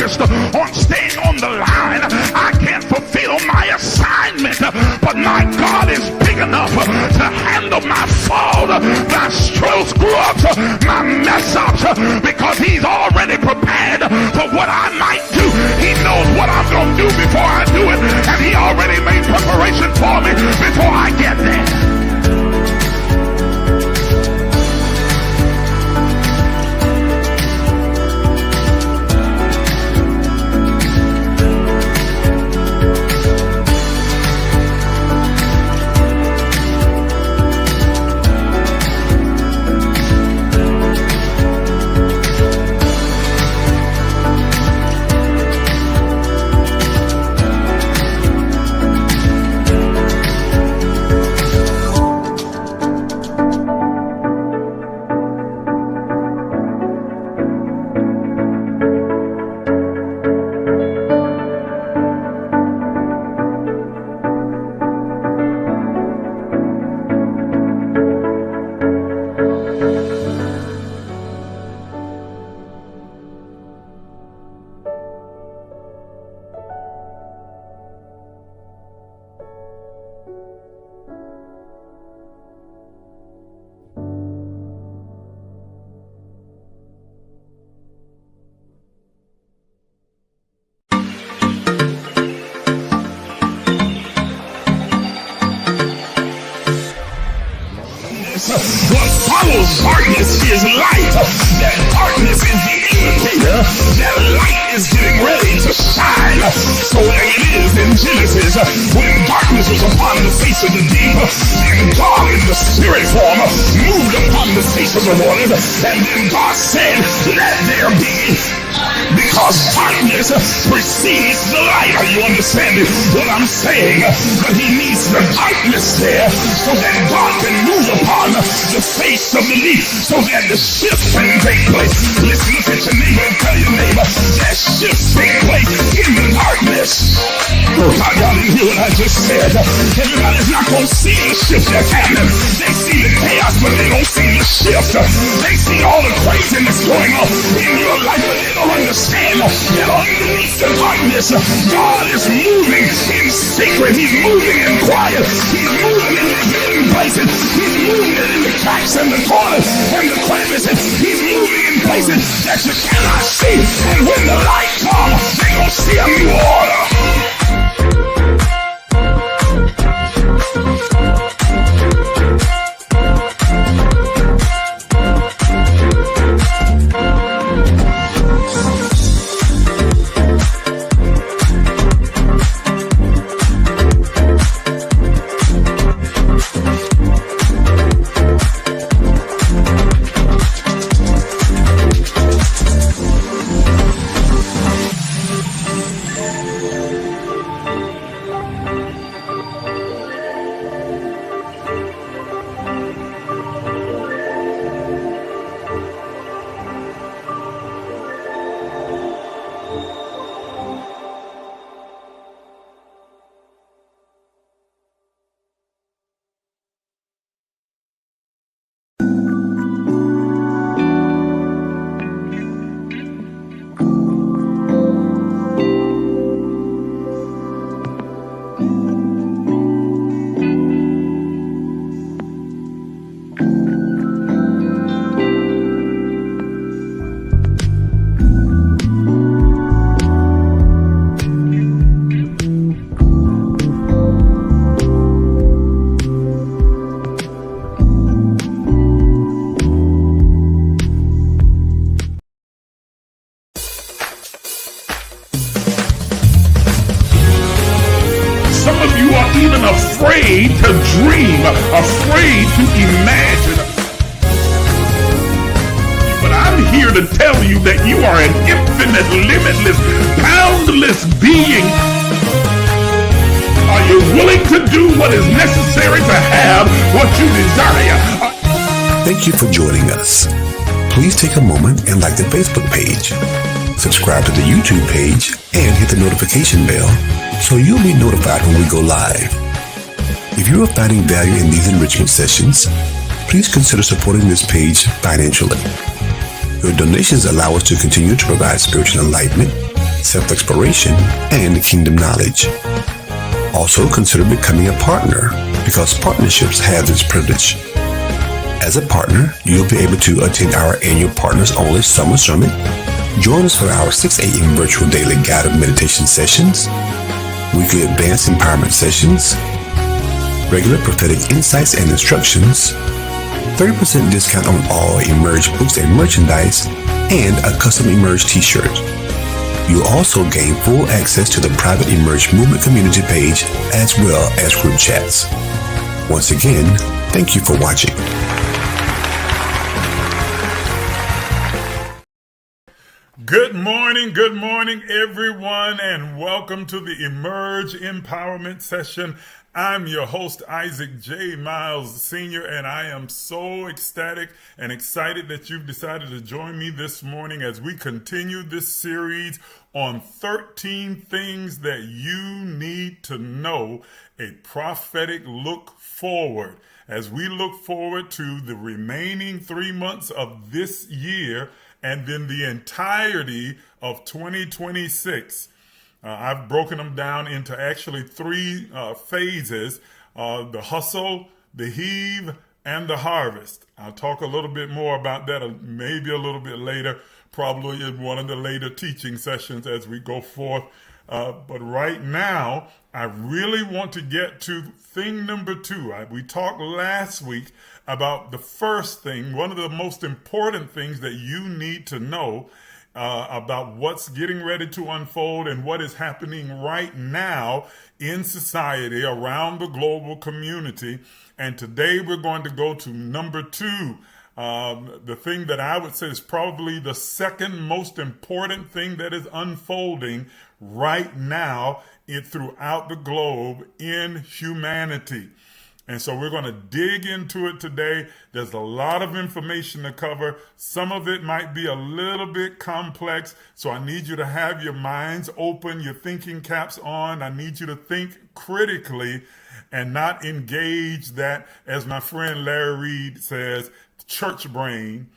focused on staying on the line, I can't fulfill my assignment. But my God is big enough to handle my fault, my strokes, grubs, my mess ups, because he's already prepared for what I might do. He knows what I'm going to do before I do it, and he already made preparation for me before I get there. What follows darkness is light. That darkness is the indicator that light is getting ready to shine. So there it is in Genesis, when darkness was upon the face of the deep, and God in the spirit form moved upon the face of the waters, and then God said, let there be. Because darkness precedes the light. Are you understanding what I'm saying? But he needs the darkness there so that God can move upon the face of the deep, so that the shift can take place. Listen, look at your neighbor and tell your neighbor that shift take place in the darkness. Oh God, y'all didn't hear what I just said. Everybody's not going to see the shift that's happening. They see the chaos, but they don't see the shift. They see all the craziness going on in your life, but they don't understand that underneath the darkness, God is moving in secret. He's moving in quiet. He's moving in the hidden places. He's moving in the cracks and the corners and the crevices. He's moving in places that you cannot see. And when the light comes, they're going to see a new order. Afraid to dream, afraid to imagine. But I'm here to tell you that you are an infinite, limitless, boundless being. Are you willing to do what is necessary to have what you desire? Thank you for joining us. Please take a moment and like the Facebook page. Subscribe to the YouTube page and hit the notification bell so you'll be notified when we go live. If you are finding value in these enrichment sessions, please consider supporting this page financially. Your donations allow us to continue to provide spiritual enlightenment, self-exploration, and kingdom knowledge. Also consider becoming a partner because partnerships have this privilege. As a partner, you'll be able to attend our annual Partners Only Summer Summit, join us for our 6 a.m. virtual daily guided meditation sessions, weekly advanced empowerment sessions, regular prophetic insights and instructions, 30% discount on all Emerge books and merchandise, and a custom Emerge t-shirt. You'll also gain full access to the private Emerge Movement community page as well as group chats. Once again, thank you for watching. Good morning, everyone, and welcome to the Emerge Empowerment Session. I'm your host, Isaac J. Miles Sr., and I am so ecstatic and excited that you've decided to join me this morning as we continue this series on 13 things that you need to know, a prophetic look forward. As we look forward to the remaining 3 months of this year, and then the entirety of 2026. I've broken them down into actually 3 phases, the hustle, the heave, and the harvest. I'll talk a little bit more about that maybe a little bit later, probably in one of the later teaching sessions as we go forth. But right now, I really want to get to thing number 2. We talked last week about the first thing, one of the most important things that you need to know about what's getting ready to unfold and what is happening right now in society around the global community. And today we're going to go to number 2. The thing that I would say is probably the second most important thing that is unfolding right now throughout the globe in humanity. And so we're going to dig into it today. There's a lot of information to cover. Some of it might be a little bit complex. So I need you to have your minds open, your thinking caps on. I need you to think critically and not engage that, as my friend Larry Reed says, church brain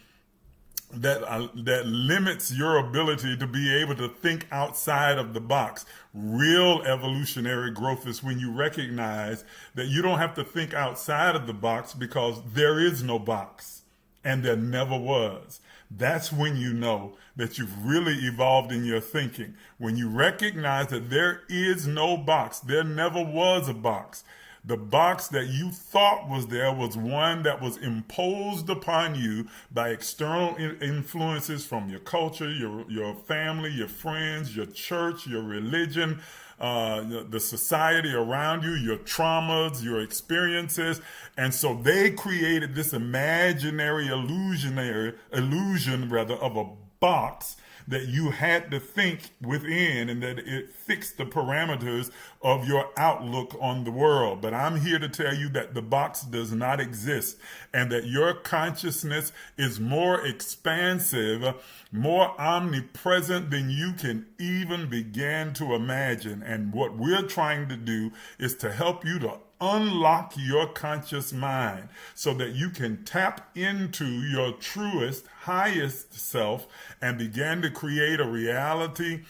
that limits your ability to be able to think outside of the box. Real evolutionary growth is when you recognize that you don't have to think outside of the box because there is no box and there never was. That's when you know that you've really evolved in your thinking. When you recognize that there is no box, there never was a box. The box that you thought was there was one that was imposed upon you by external influences from your culture, your family, your friends, your church, your religion, the society around you, your traumas, your experiences. And so they created this imaginary illusion of a box that you had to think within, and that it fixed the parameters of your outlook on the world. But I'm here to tell you that the box does not exist, and that your consciousness is more expansive, more omnipresent than you can even begin to imagine. And what we're trying to do is to help you to unlock your conscious mind so that you can tap into your truest, highest self and begin to create a reality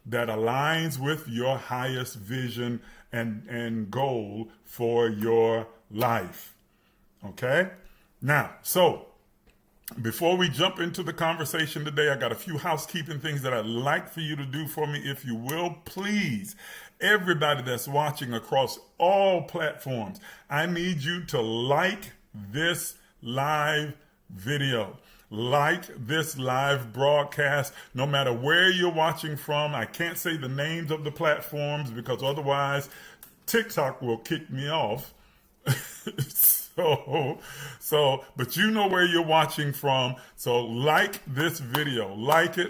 that aligns with your highest vision and goal for your life. Okay? Now, so before we jump into the conversation today, I got a few housekeeping things that I'd like for you to do for me. If you will, please, everybody that's watching across all platforms, I need you to like this live video. Like this live broadcast, no matter where you're watching from. I can't say the names of the platforms because otherwise TikTok will kick me off. But you know where you're watching from. So like this video, like it,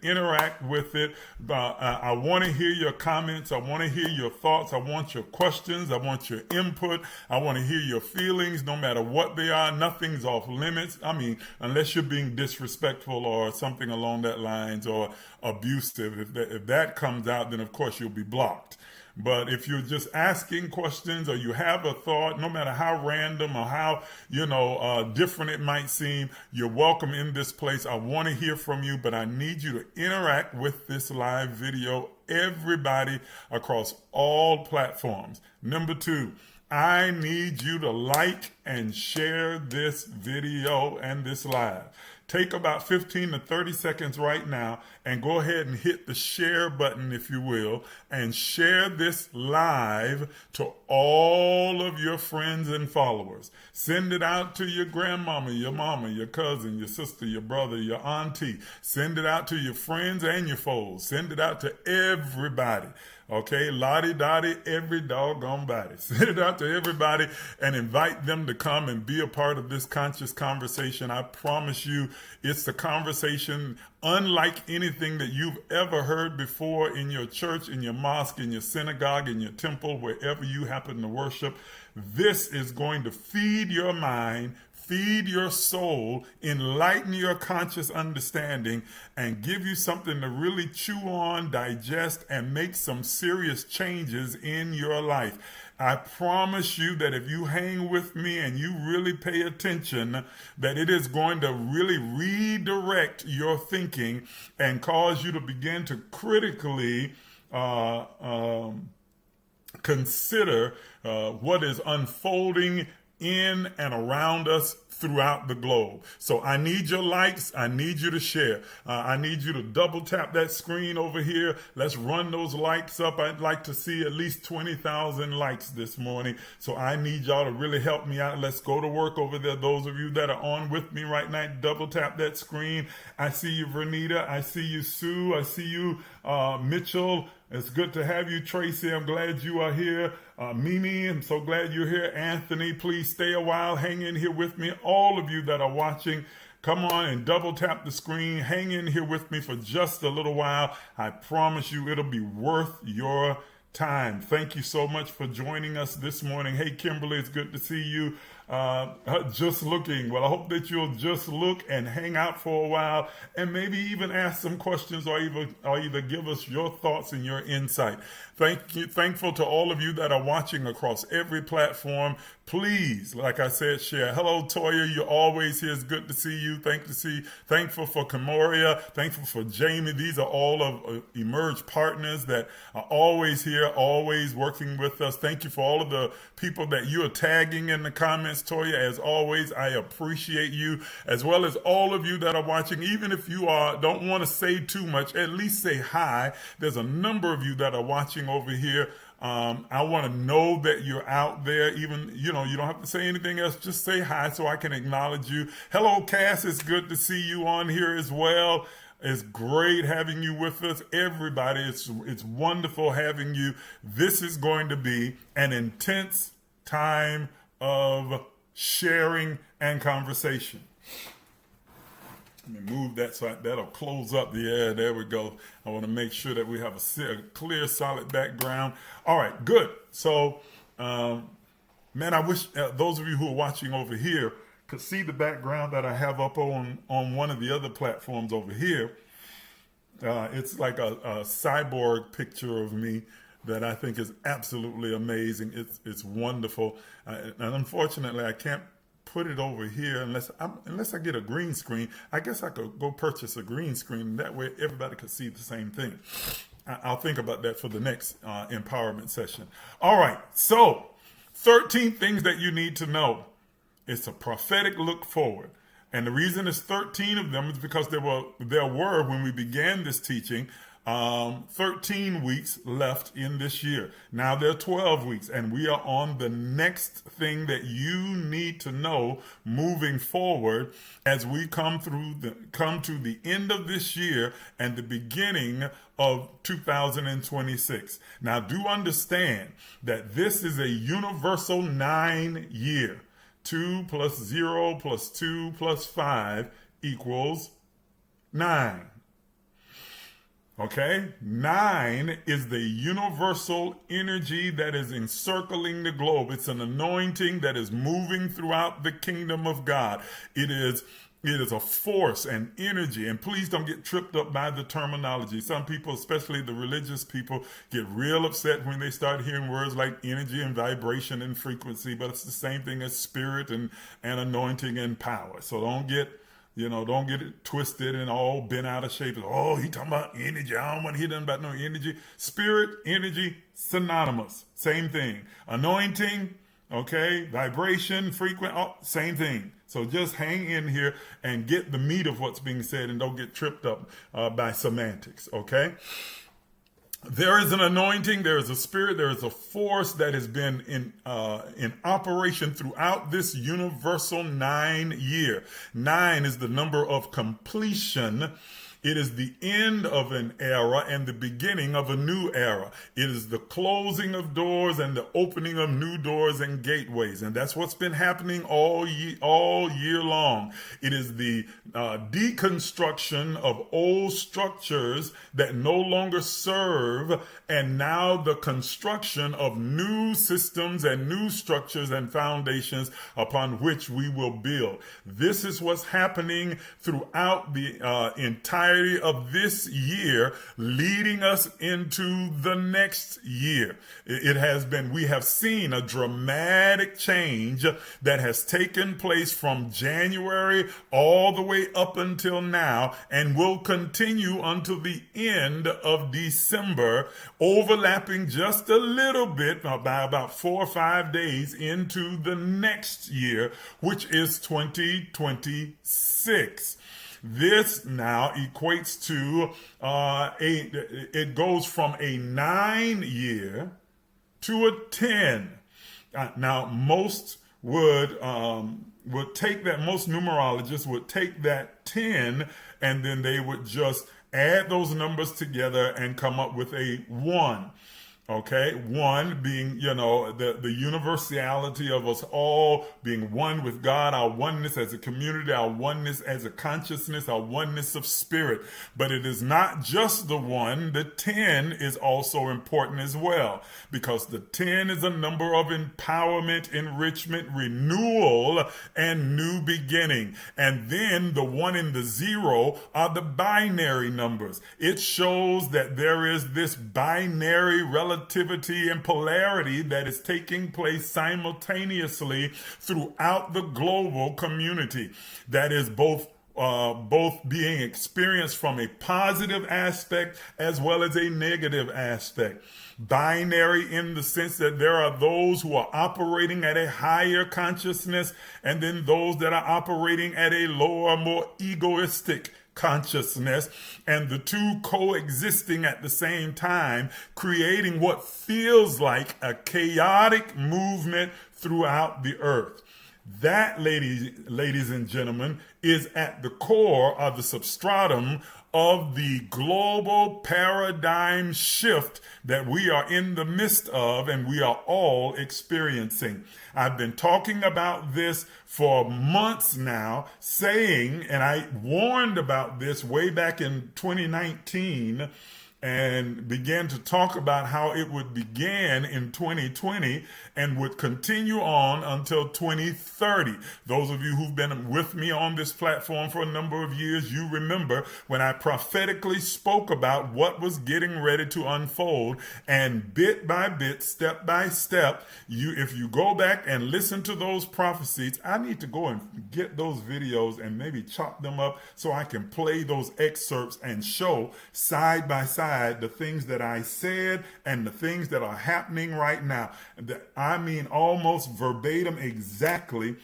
interact with it. I want to hear your comments. I want to hear your thoughts. I want your questions. I want your input. I want to hear your feelings, no matter what they are. Nothing's off limits. I mean, unless you're being disrespectful or something along that lines or abusive. If that comes out, then of course you'll be blocked. But if you're just asking questions or you have a thought, no matter how random or how, different it might seem, you're welcome in this place. I want to hear from you, but I need you to interact with this live video, everybody across all platforms. Number 2, I need you to like and share this video and this live. Take about 15 to 30 seconds right now and go ahead and hit the share button, if you will, and share this live to all of your friends and followers. Send it out to your grandmama, your mama, your cousin, your sister, your brother, your auntie. Send it out to your friends and your foes. Send it out to everybody. Okay, lottie dottie, every doggone body. Send it out to everybody and invite them to come and be a part of this conscious conversation. I promise you, it's a conversation unlike anything that you've ever heard before in your church, in your mosque, in your synagogue, in your temple, wherever you happen to worship. This is going to feed your mind, feed your soul, enlighten your conscious understanding, and give you something to really chew on, digest, and make some serious changes in your life. I promise you that if you hang with me and you really pay attention, that it is going to really redirect your thinking and cause you to begin to critically consider what is unfolding in and around us throughout the globe. So I need your likes. I need you to share. I need you to double tap that screen over here. Let's run those likes up. I'd like to see at least 20,000 likes this morning. So I need y'all to really help me out. Let's go to work over there. Those of you that are on with me right now, double tap that screen. I see you, Vernita. I see you, Sue. I see you, Mitchell. It's good to have you, Tracy. I'm glad you are here. Mimi, I'm so glad you're here. Anthony, please stay a while. Hang in here with me. All of you that are watching, come on and double tap the screen. Hang in here with me for just a little while. I promise you it'll be worth your time. Thank you so much for joining us this morning. Hey, Kimberly, it's good to see you. Just looking. Well, I hope that you'll just look and hang out for a while and maybe even ask some questions or either give us your thoughts and your insight. Thankful to all of you that are watching across every platform. Please, like I said, share. Hello, Toya. You're always here. It's good to see you. Thankful for Kamoria. Thankful for Jamie. These are all of Emerge partners that are always here, always working with us. Thank you for all of the people that you are tagging in the comments, Toya. As always, I appreciate you, as well as all of you that are watching. Even if you don't want to say too much, at least say hi. There's a number of you that are watching over here. I want to know that you're out there. Even, you don't have to say anything else. Just say hi so I can acknowledge you. Hello, Cass. It's good to see you on here as well. It's great having you with us. Everybody, it's wonderful having you. This is going to be an intense time of sharing and conversation. Let me move that so that'll close up the air. There we go. I want to make sure that we have a clear, solid background. All right, good. So, man, I wish those of you who are watching over here could see the background that I have up on one of the other platforms over here. It's like a cyborg picture of me that I think is absolutely amazing. It's wonderful. And unfortunately, I can't put it over here unless I get a green screen. I guess I could go purchase a green screen. That way everybody could see the same thing. I'll think about that for the next empowerment session. All right. So 13 things that you need to know. It's a prophetic look forward. And the reason it's 13 of them is because there were, when we began this teaching, 13 weeks left in this year. Now there are 12 weeks, and we are on the next thing that you need to know moving forward as we come to the end of this year and the beginning of 2026. Now do understand that this is a universal 9-year. 2 plus 0 plus 2 plus 5 equals 9. Okay? 9 is the universal energy that is encircling the globe. It's an anointing that is moving throughout the kingdom of God. It is It is a force and energy. And please don't get tripped up by the terminology. Some people, especially the religious people, get real upset when they start hearing words like energy and vibration and frequency, but it's the same thing as spirit and anointing and power. So don't get it twisted and all bent out of shape. Oh, he talking about energy. I don't want to hear nothing about no energy. Spirit, energy, synonymous. Same thing. Anointing, okay, vibration, frequent, same thing. So just hang in here and get the meat of what's being said and don't get tripped up by semantics, okay? There is an anointing, there is a spirit, there is a force that has been in operation throughout this universal 9 year. 9 is the number of completion. It is the end of an era and the beginning of a new era. It is the closing of doors and the opening of new doors and gateways. And that's what's been happening all year long. It is the deconstruction of old structures that no longer serve, and now the construction of new systems and new structures and foundations upon which we will build. This is what's happening throughout the entire of this year, leading us into the next year. We have seen a dramatic change that has taken place from January all the way up until now and will continue until the end of December, overlapping just a little bit by about 4 or 5 days into the next year, which is 2026. This now equates to it goes from a 9 year to a 10. Now most would take that, most numerologists would take that 10 and then they would just add those numbers together and come up with a 1. Okay, 1 being, the universality of us all being one with God, our oneness as a community, our oneness as a consciousness, our oneness of spirit. But it is not just the 1. The 10 is also important as well, because the 10 is a number of empowerment, enrichment, renewal, and new beginning. And then the 1 and the 0 are the binary numbers. It shows that there is this binary relativity and polarity that is taking place simultaneously throughout the global community. That is both being experienced from a positive aspect as well as a negative aspect. Binary in the sense that there are those who are operating at a higher consciousness and then those that are operating at a lower, more egoistic consciousness, and the two coexisting at the same time, creating what feels like a chaotic movement throughout the earth. That, ladies and gentlemen, is at the core of the substratum of the global paradigm shift that we are in the midst of and we are all experiencing. I've been talking about this for months now, saying, and I warned about this way back in 2019, and began to talk about how it would begin in 2020 and would continue on until 2030. Those of you who've been with me on this platform for a number of years, you remember when I prophetically spoke about what was getting ready to unfold, and bit by bit, step by step, if you go back and listen to those prophecies, I need to go and get those videos and maybe chop them up so I can play those excerpts and show side by side the things that I said and the things that are happening right now. I mean, almost verbatim exactly,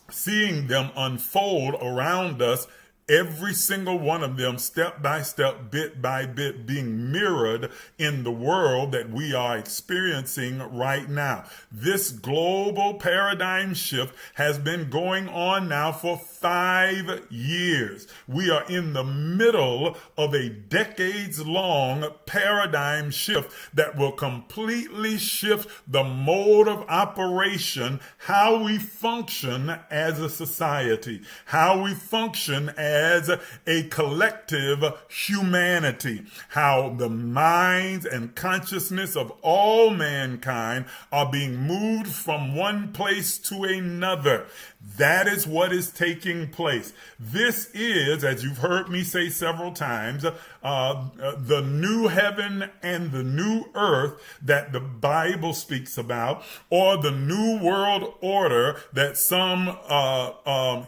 seeing them unfold around us, every single one of them, step by step, bit by bit, being mirrored in the world that we are experiencing right now. This global paradigm shift has been going on now for 5 years. We are in the middle of a decades-long paradigm shift that will completely shift the mode of operation, how we function as a society, how we function as a collective humanity, how the minds and consciousness of all mankind are being moved from one place to another. That is what is taking taking place. This is, as you've heard me say several times, the new heaven and the new earth that the Bible speaks about, or the new world order that some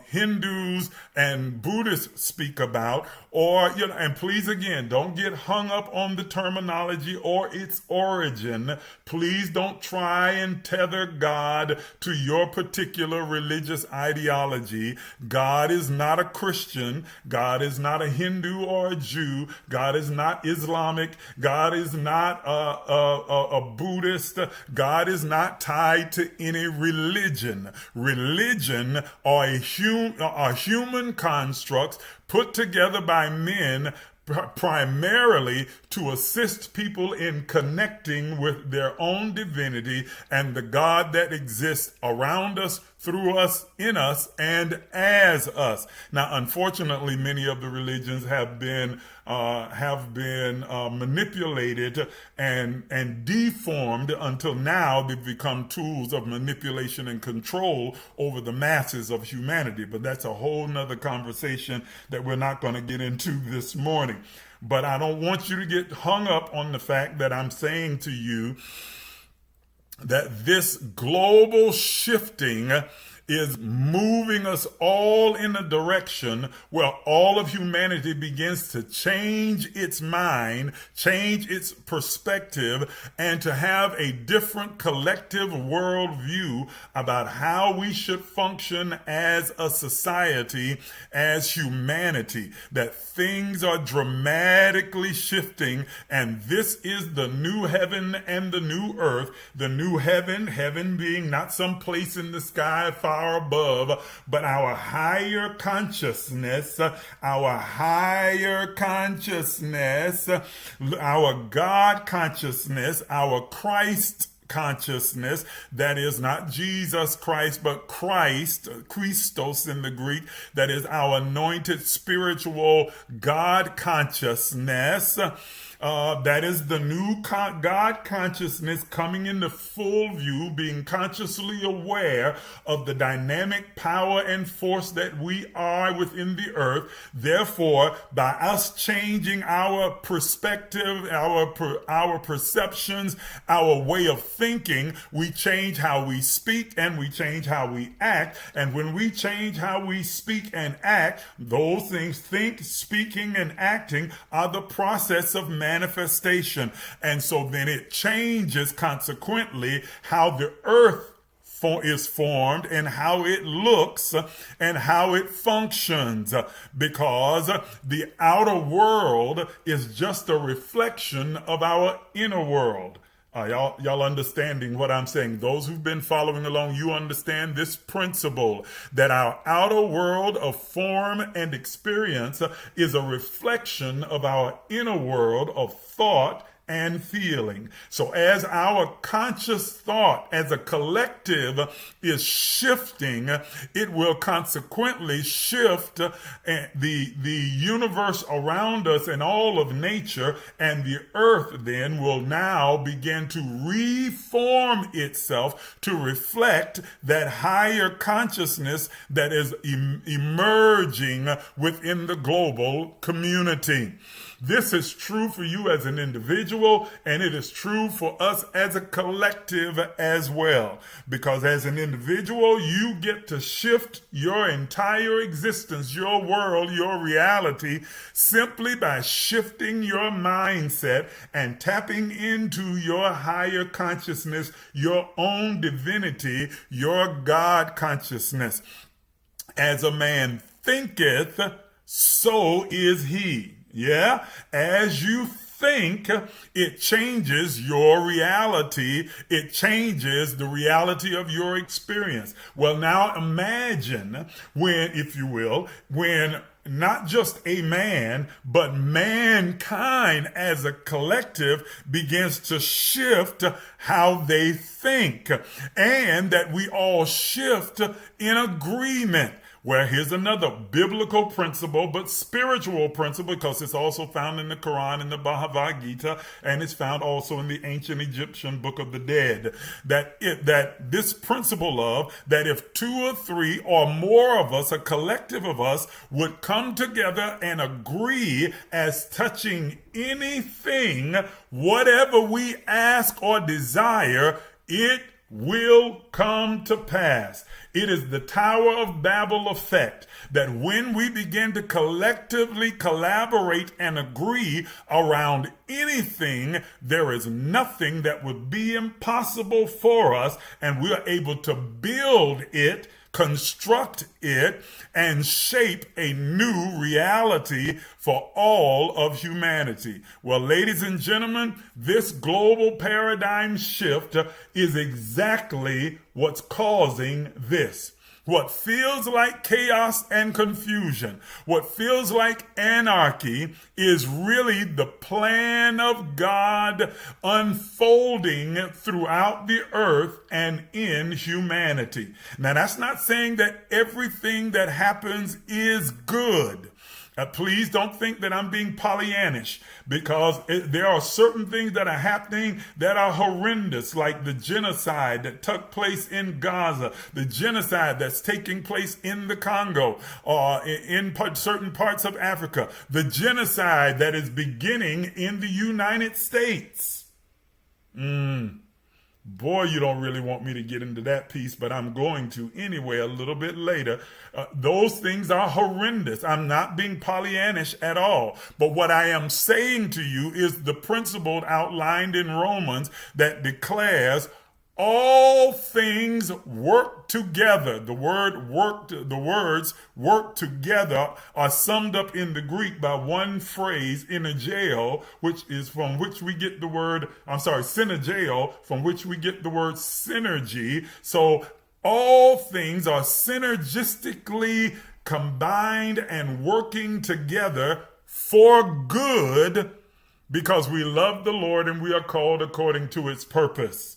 Hindus and Buddhists speak about, or, and please again, don't get hung up on the terminology or its origin. Please don't try and tether God to your particular religious ideology. God is not a Christian. God is not a Hindu or a Jew. God is not Islamic. God is not a Buddhist. God is not tied to any religion. Religion are human constructs put together by men primarily to assist people in connecting with their own divinity and the God that exists around us, through us, in us, and as us. Now, unfortunately, many of the religions have been manipulated and deformed until now they've become tools of manipulation and control over the masses of humanity. But that's a whole nother conversation that we're not going to get into this morning. But I don't want you to get hung up on the fact that I'm saying to you that this global shifting is moving us all in a direction where all of humanity begins to change its mind, change its perspective, and to have a different collective worldview about how we should function as a society, as humanity, that things are dramatically shifting, and this is the new heaven and the new earth. The new heaven being not some place in the sky far above, but our higher consciousness, our God consciousness, our Christ consciousness, that is not Jesus Christ, but Christ, Christos in the Greek, that is our anointed spiritual God consciousness. That is the new God consciousness coming into full view, being consciously aware of the dynamic power and force that we are within the earth. Therefore, by us changing our perspective, our perceptions, our way of thinking, we change how we speak and we change how we act. And when we change how we speak and act, those things, think, speaking, and acting, are the process of manifestation. And so then it changes consequently how the earth is formed and how it looks and how it functions, because the outer world is just a reflection of our inner world. Y'all understanding what I'm saying? Those who've been following along, you understand this principle that our outer world of form and experience is a reflection of our inner world of thought and feeling. So as our conscious thought as a collective is shifting, it will consequently shift the universe around us and all of nature, and the earth then will now begin to reform itself to reflect that higher consciousness that is emerging within the global community. This is true for you as an individual, and it is true for us as a collective as well. Because as an individual, you get to shift your entire existence, your world, your reality, simply by shifting your mindset and tapping into your higher consciousness, your own divinity, your God consciousness. As a man thinketh, so is he. Yeah, as you think, it changes your reality. It changes the reality of your experience. Well, now imagine when, if you will, when not just a man, but mankind as a collective begins to shift how they think, and that we all shift in agreement. Where here's another biblical principle, but spiritual principle, because it's also found in the Quran and the Bhagavad Gita, and it's found also in the ancient Egyptian Book of the Dead. That this principle of that if 2 or 3 or more of us, a collective of us, would come together and agree as touching anything, whatever we ask or desire, it will come to pass. It is the Tower of Babel effect that when we begin to collectively collaborate and agree around anything, there is nothing that would be impossible for us, and we are able to build it, construct it, and shape a new reality for all of humanity. Well, ladies and gentlemen, this global paradigm shift is exactly what's causing this. What feels like chaos and confusion, what feels like anarchy, is really the plan of God unfolding throughout the earth and in humanity. Now, that's not saying that everything that happens is good. Please don't think that I'm being Pollyannish, because there are certain things that are happening that are horrendous, like the genocide that took place in Gaza, the genocide that's taking place in the Congo, or in certain parts of Africa, the genocide that is beginning in the United States. Boy, you don't really want me to get into that piece, but I'm going to anyway a little bit later. Those things are horrendous. I'm not being Pollyannish at all. But what I am saying to you is the principle outlined in Romans that declares all things work together. The words work together are summed up in the Greek by one phrase, emergelec, synergeo, from which we get the word synergy. So all things are synergistically combined and working together for good, because we love the Lord and we are called according to its purpose.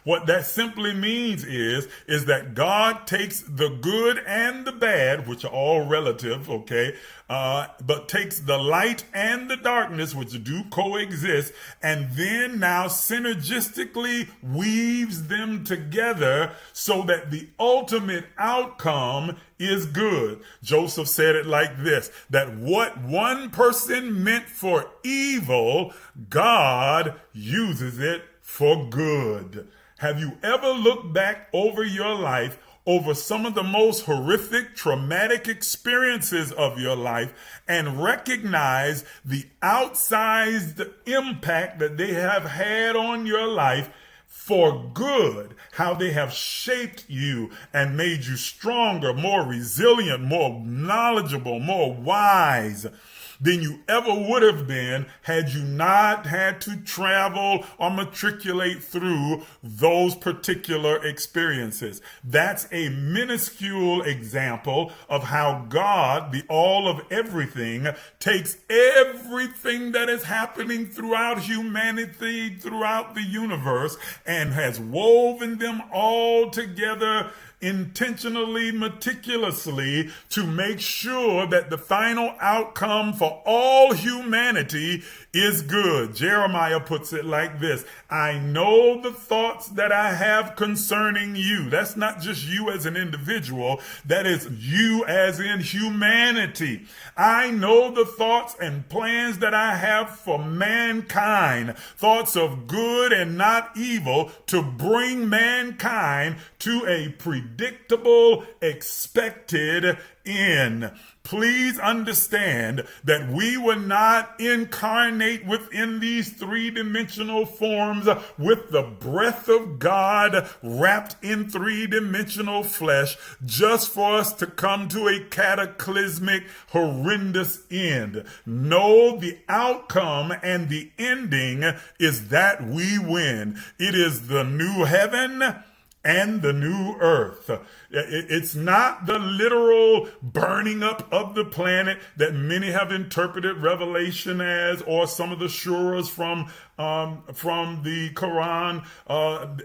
What that simply means is that God takes the good and the bad, which are all relative, okay, but takes the light and the darkness, which do coexist, and then now synergistically weaves them together so that the ultimate outcome is good. Joseph said it like this, that what one person meant for evil, God uses it for good. Have you ever looked back over your life, over some of the most horrific, traumatic experiences of your life, and recognized the outsized impact that they have had on your life for good, how they have shaped you and made you stronger, more resilient, more knowledgeable, more wise than you ever would have been had you not had to travel or matriculate through those particular experiences. That's a minuscule example of how God, the all of everything, takes everything that is happening throughout humanity, throughout the universe, and has woven them all together intentionally, meticulously, to make sure that the final outcome for all humanity is good. Jeremiah puts it like this: I know the thoughts that I have concerning you. That's not just you as an individual, that is you as in humanity. I know the thoughts and plans that I have for mankind, thoughts of good and not evil, to bring mankind to a predictable, expected end. Please understand that we were not incarnate within these three-dimensional forms with the breath of God wrapped in three-dimensional flesh just for us to come to a cataclysmic, horrendous end. No, the outcome and the ending is that we win. It is the new heaven and the new earth. It's not the literal burning up of the planet that many have interpreted Revelation as, or some of the surahs from the Quran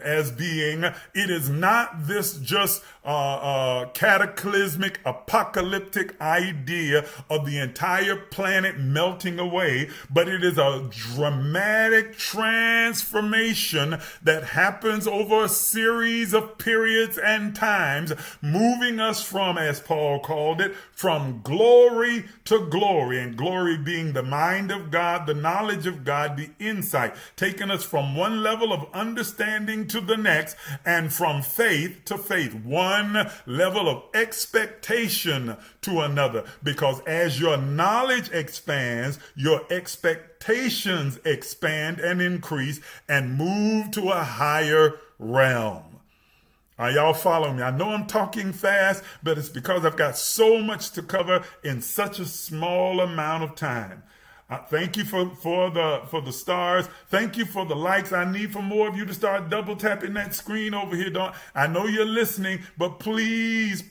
as being. It is not this just cataclysmic, apocalyptic idea of the entire planet melting away, but it is a dramatic transformation that happens over a series of periods and times, moving us from, as Paul called it, from glory to glory, and glory being the mind of God, the knowledge of God, the insight, taking us from one level of understanding to the next, and from faith to faith, one level of expectation to another, because as your knowledge expands, your expectations expand and increase and move to a higher realm. Are y'all following me? I know I'm talking fast, but it's because I've got so much to cover in such a small amount of time. Thank you for the stars. Thank you for the likes. I need for more of you to start double tapping that screen over here. I know you're listening, but please,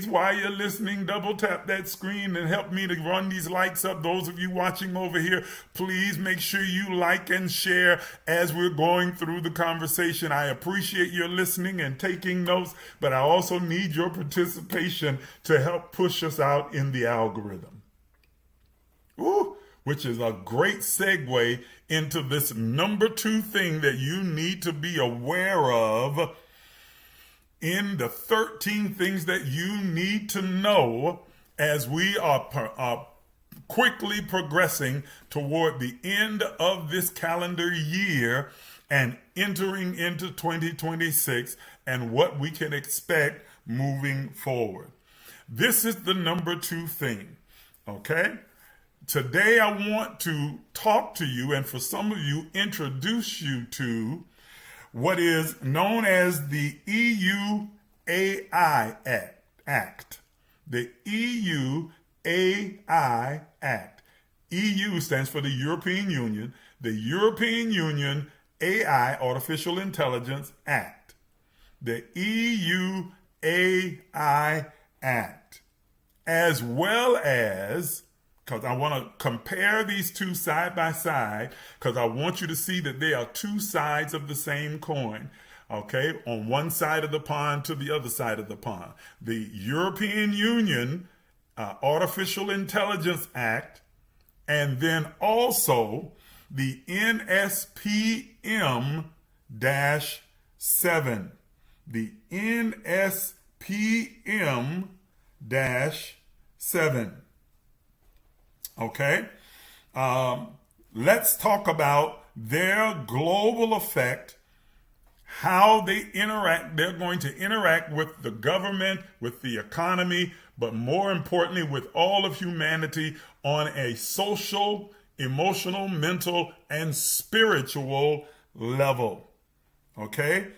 while you're listening, double tap that screen and help me to run these likes up. Those of you watching over here, please make sure you like and share as we're going through the conversation. I appreciate your listening and taking notes, but I also need your participation to help push us out in the algorithm. Ooh. Which is a great segue into this number 2 thing that you need to be aware of in the 13 things that you need to know as we are quickly progressing toward the end of this calendar year and entering into 2026 and what we can expect moving forward. This is the number 2 thing, okay? Today, I want to talk to you, and for some of you, introduce you to what is known as the EUAI Act. The EUAI Act. EU stands for the European Union. The European Union AI, Artificial Intelligence Act. The EUAI Act. As well as, because I want to compare these two side by side, because I want you to see that they are two sides of the same coin. Okay, on one side of the pond to the other side of the pond. The European Union Artificial Intelligence Act, and then also the NSPM-7. The NSPM-7. Okay, let's talk about their global effect, how they interact. They're going to interact with the government, with the economy, but more importantly, with all of humanity on a social, emotional, mental, and spiritual level. Okay,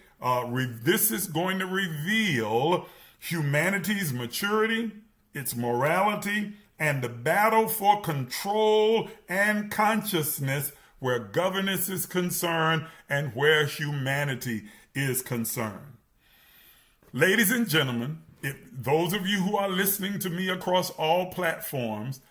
this is going to reveal humanity's maturity, its morality, and the battle for control and consciousness where governance is concerned and where humanity is concerned. Ladies and gentlemen, those of you who are listening to me across all platforms,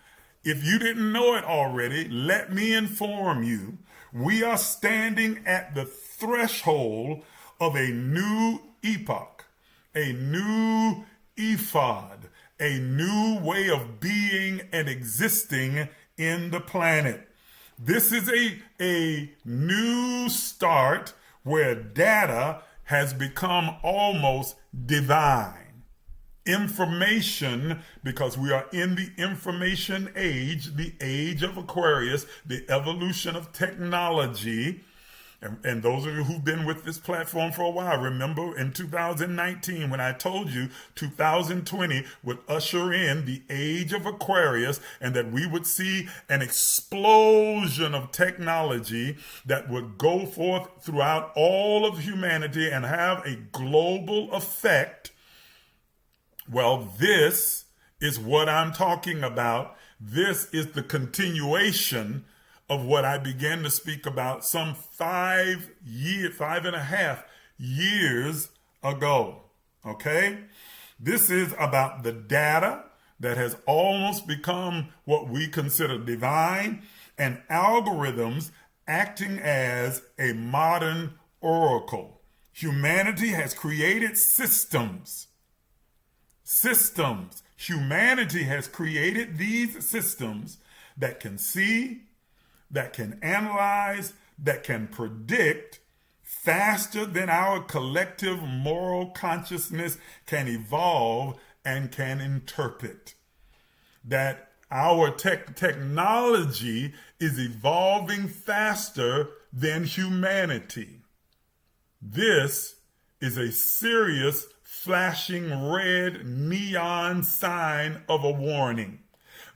if you didn't know it already, let me inform you, we are standing at the threshold of a new epoch, a new ephod, a new way of being and existing in the planet. This is a new start where data has become almost divine. Information, because we are in the information age, the age of Aquarius, the evolution of technology. And those of you who've been with this platform for a while, remember in 2019 when I told you 2020 would usher in the age of Aquarius and that we would see an explosion of technology that would go forth throughout all of humanity and have a global effect. Well, this is what I'm talking about. This is the continuation of what I began to speak about some 5.5 years ago. Okay? This is about the data that has almost become what we consider divine, and algorithms acting as a modern oracle. Humanity has created systems. Humanity has created these systems that can see, that can analyze, that can predict faster than our collective moral consciousness can evolve and can interpret. That our technology is evolving faster than humanity. This is a serious flashing red neon sign of a warning,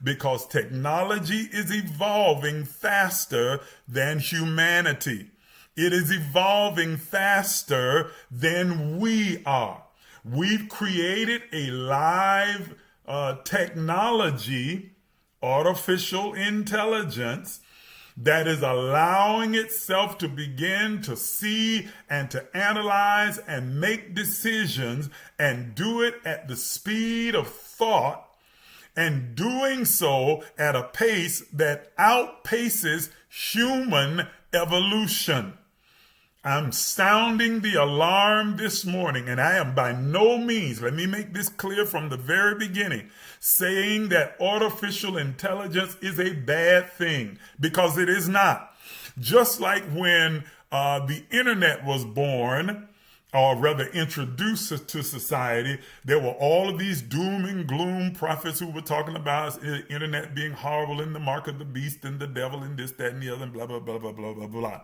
because technology is evolving faster than humanity. It is evolving faster than we are. We've created a live technology, artificial intelligence, that is allowing itself to begin to see and to analyze and make decisions and do it at the speed of thought, and doing so at a pace that outpaces human evolution. I'm sounding the alarm this morning, and I am by no means, let me make this clear from the very beginning, saying that artificial intelligence is a bad thing, because it is not. Just like when the internet was born, or rather introduced to society, there were all of these doom and gloom prophets who were talking about the internet being horrible, in the mark of the beast and the devil and this, that, and the other, and blah, blah, blah, blah, blah, blah, blah.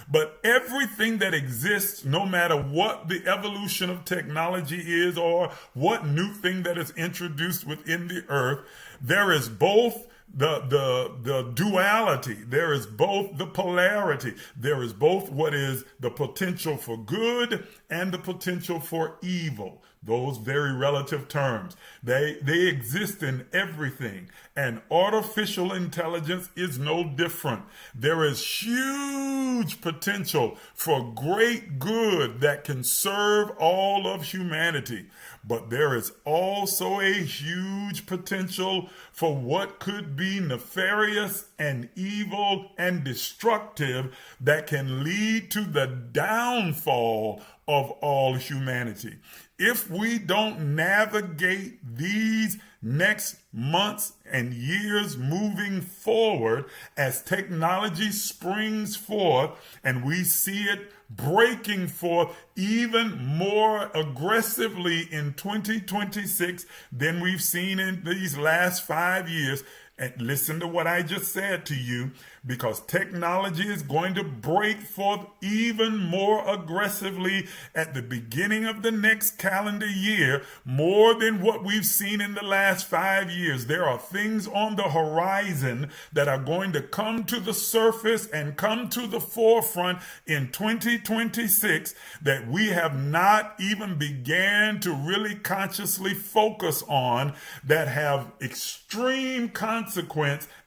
But everything that exists, no matter what the evolution of technology is or what new thing that is introduced within the earth, there is both the duality, there is both the polarity, there is both what is the potential for good and the potential for evil. Those very relative terms. They exist in everything. And artificial intelligence is no different. There is huge potential for great good that can serve all of humanity. But there is also a huge potential for what could be nefarious and evil and destructive that can lead to the downfall of all humanity. If we don't navigate these next months and years moving forward, as technology springs forth and we see it breaking forth even more aggressively in 2026 than we've seen in these last 5 years. And listen to what I just said to you, because technology is going to break forth even more aggressively at the beginning of the next calendar year, more than what we've seen in the last 5 years. There are things on the horizon that are going to come to the surface and come to the forefront in 2026 that we have not even began to really consciously focus on, that have extreme consequence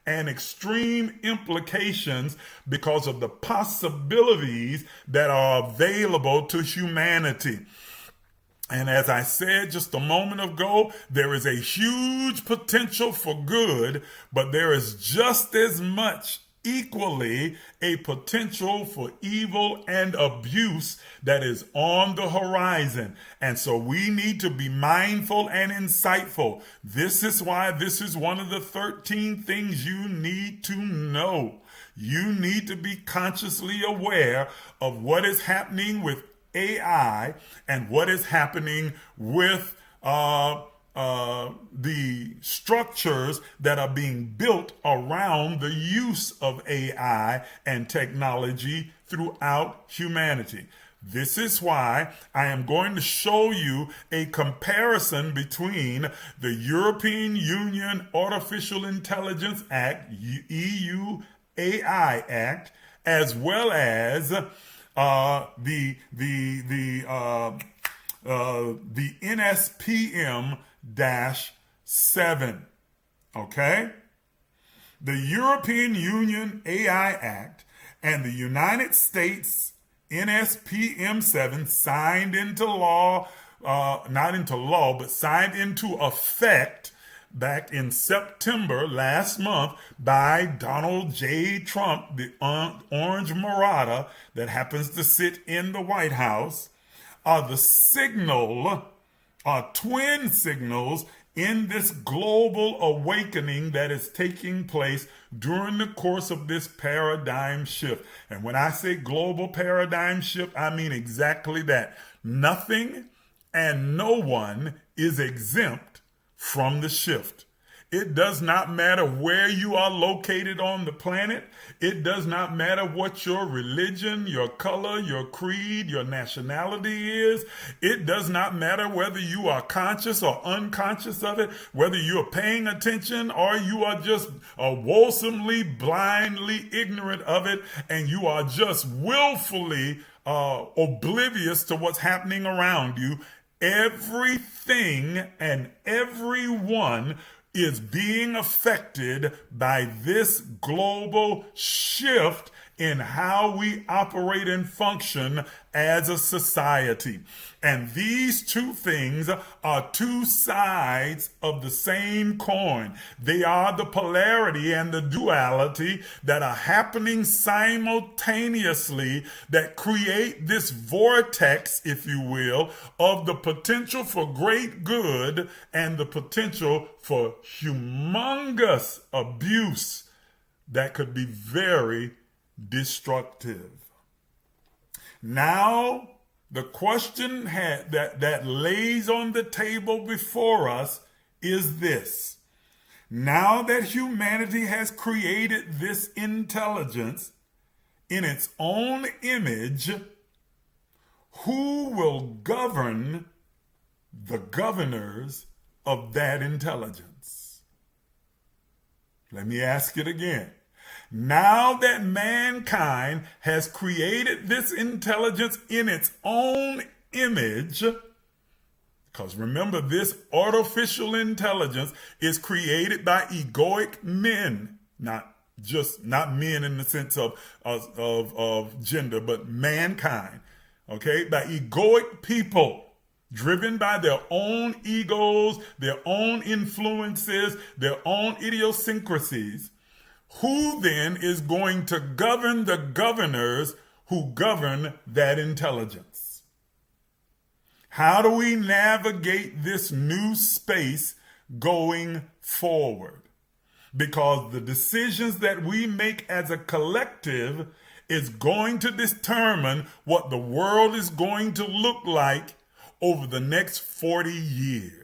and extreme implications because of the possibilities that are available to humanity. And as I said just a moment ago, there is a huge potential for good, but there is just as much, equally, a potential for evil and abuse that is on the horizon. And so we need to be mindful and insightful. This is why this is one of the 13 things you need to know. You need to be consciously aware of what is happening with AI and what is happening with the structures that are being built around the use of AI and technology throughout humanity. This is why I am going to show you a comparison between the European Union Artificial Intelligence Act, EU AI Act, as well as the NSPM-7. Okay? The European Union AI Act and the United States NSPM 7 signed into law, not into law, but signed into effect back in September last month by Donald J. Trump, the orange marauder that happens to sit in the White House, are the signal, are twin signals in this global awakening that is taking place during the course of this paradigm shift. And when I say global paradigm shift, I mean exactly that. Nothing and no one is exempt from the shift. It does not matter where you are located on the planet. It does not matter what your religion, your color, your creed, your nationality is. It does not matter whether you are conscious or unconscious of it, whether you are paying attention or you are just woefully, blindly ignorant of it, and you are just willfully oblivious to what's happening around you. Everything and everyone is being affected by this global shift in how we operate and function as a society. And these two things are two sides of the same coin. They are the polarity and the duality that are happening simultaneously that create this vortex, if you will, of the potential for great good and the potential for humongous abuse that could be very destructive. Now, the question that lays on the table before us is this. Now that humanity has created this intelligence in its own image, who will govern the governors of that intelligence? Let me ask it again. Now that mankind has created this intelligence in its own image, because remember, this artificial intelligence is created by egoic men, not men in the sense of gender, but mankind, okay, by egoic people, driven by their own egos, their own influences, their own idiosyncrasies. Who then is going to govern the governors who govern that intelligence? How do we navigate this new space going forward? Because the decisions that we make as a collective is going to determine what the world is going to look like over the next 40 years.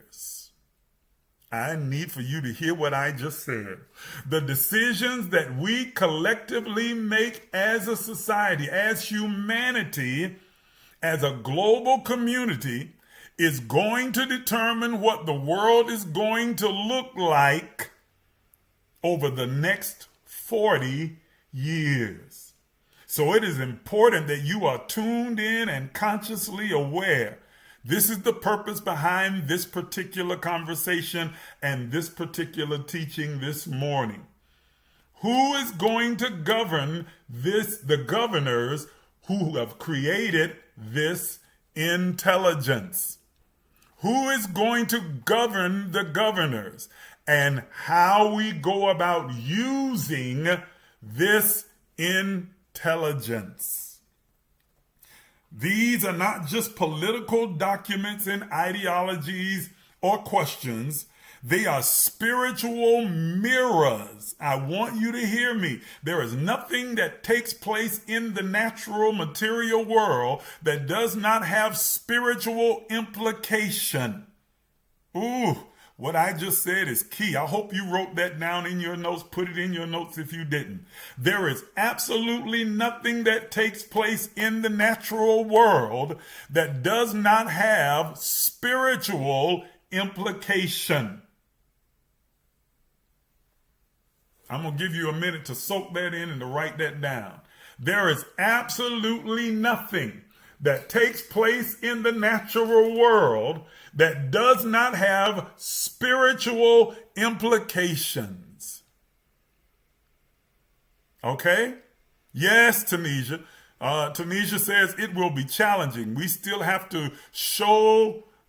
I need for you to hear what I just said. The decisions that we collectively make as a society, as humanity, as a global community, is going to determine what the world is going to look like over the next 40 years. So it is important that you are tuned in and consciously aware. This is the purpose behind this particular conversation and this particular teaching this morning. Who is going to govern this? The governors who have created this intelligence. Who is going to govern the governors and how we go about using this intelligence? These are not just political documents and ideologies or questions. They are spiritual mirrors. I want you to hear me. There is nothing that takes place in the natural material world that does not have spiritual implication. Ooh, what I just said is key. I hope you wrote that down in your notes. Put it in your notes if you didn't. There is absolutely nothing that takes place in the natural world that does not have spiritual implication. I'm going to give you a minute to soak that in and to write that down. There is absolutely nothing that takes place in the natural world that does not have spiritual implications. Okay? Yes, Tunisia. Tanisha says it will be challenging. We still have to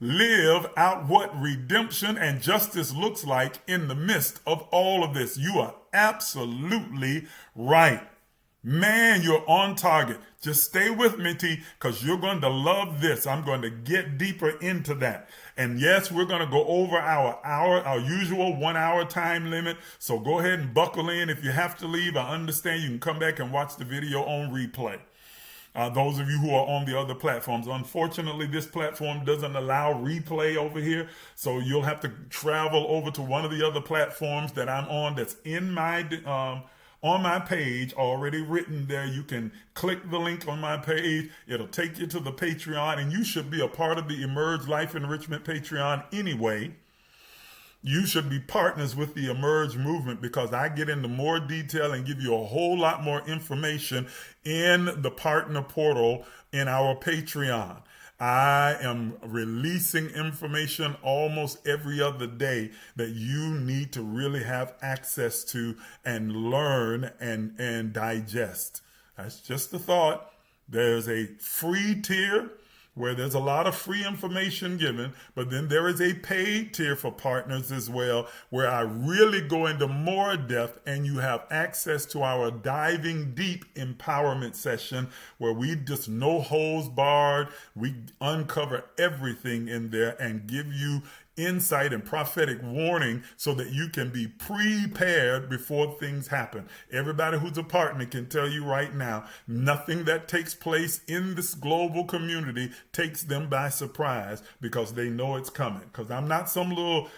live out what redemption and justice looks like in the midst of all of this. You are absolutely right. Man, you're on target. Just stay with me, T, because you're going to love this. I'm going to get deeper into that. And yes, we're going to go over our usual 1 hour time limit. So go ahead and buckle in. If you have to leave, I understand. You can come back and watch the video on replay. Those of you who are on the other platforms, unfortunately, this platform doesn't allow replay over here. So you'll have to travel over to one of the other platforms that I'm on that's in my on my page, already written there. You can click the link on my page. It'll take you to the Patreon, and you should be a part of the Emerge Life Enrichment Patreon anyway. You should be partners with the Emerge movement because I get into more detail and give you a whole lot more information in the partner portal in our Patreon. I am releasing information almost every other day that you need to really have access to and learn and digest. That's just a thought. There's a free tier where there's a lot of free information given, but then there is a paid tier for partners as well, where I really go into more depth and you have access to our diving deep empowerment session where we just no holds barred. We uncover everything in there and give you insight and prophetic warning so that you can be prepared before things happen. Everybody who's a partner can tell you right now, nothing that takes place in this global community takes them by surprise because they know it's coming. Because I'm not some little,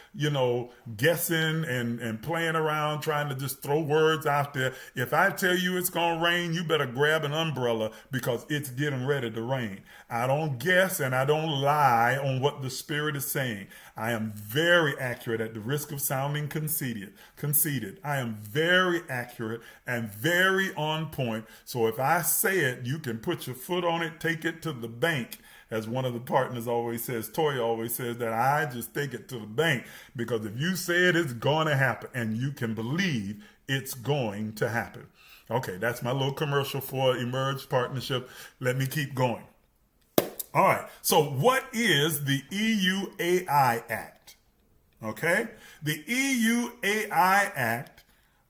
guessing and playing around trying to just throw words out there. If I tell you it's going to rain, you better grab an umbrella because it's getting ready to rain. I don't guess and I don't lie on what the Spirit is saying. I am very accurate at the risk of sounding conceited. I am very accurate and very on point. So if I say it, you can put your foot on it, take it to the bank. As one of the partners always says, Toya always says that I just take it to the bank because if you say it, it's going to happen and you can believe it's going to happen. Okay, that's my little commercial for Emerge Partnership. Let me keep going. All right, so what is the EUAI Act? Okay, the EUAI Act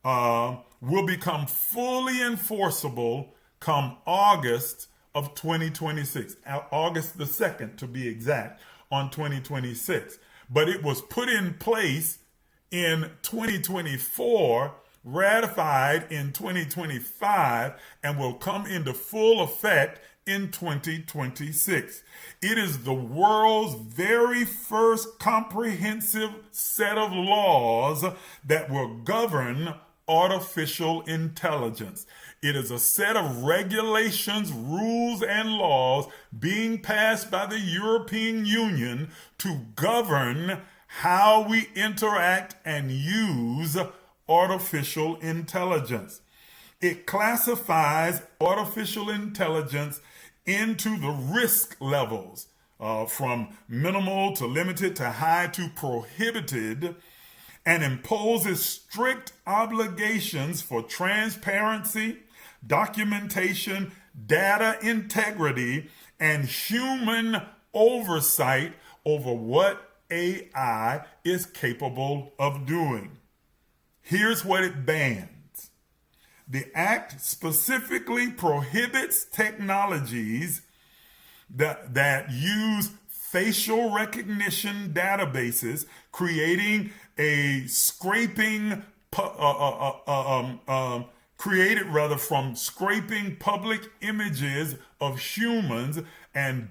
will become fully enforceable come August of 2026, August the 2nd to be exact, on 2026. But it was put in place in 2024, ratified in 2025, and will come into full effect in 2026. It is the world's very first comprehensive set of laws that will govern artificial intelligence. It is a set of regulations, rules, and laws being passed by the European Union to govern how we interact and use artificial intelligence. It classifies artificial intelligence into the risk levels, from minimal to limited to high to prohibited, and imposes strict obligations for transparency, documentation, data integrity, and human oversight over what AI is capable of doing. Here's what it bans. The Act specifically prohibits technologies that use facial recognition databases, creating a created from scraping public images of humans and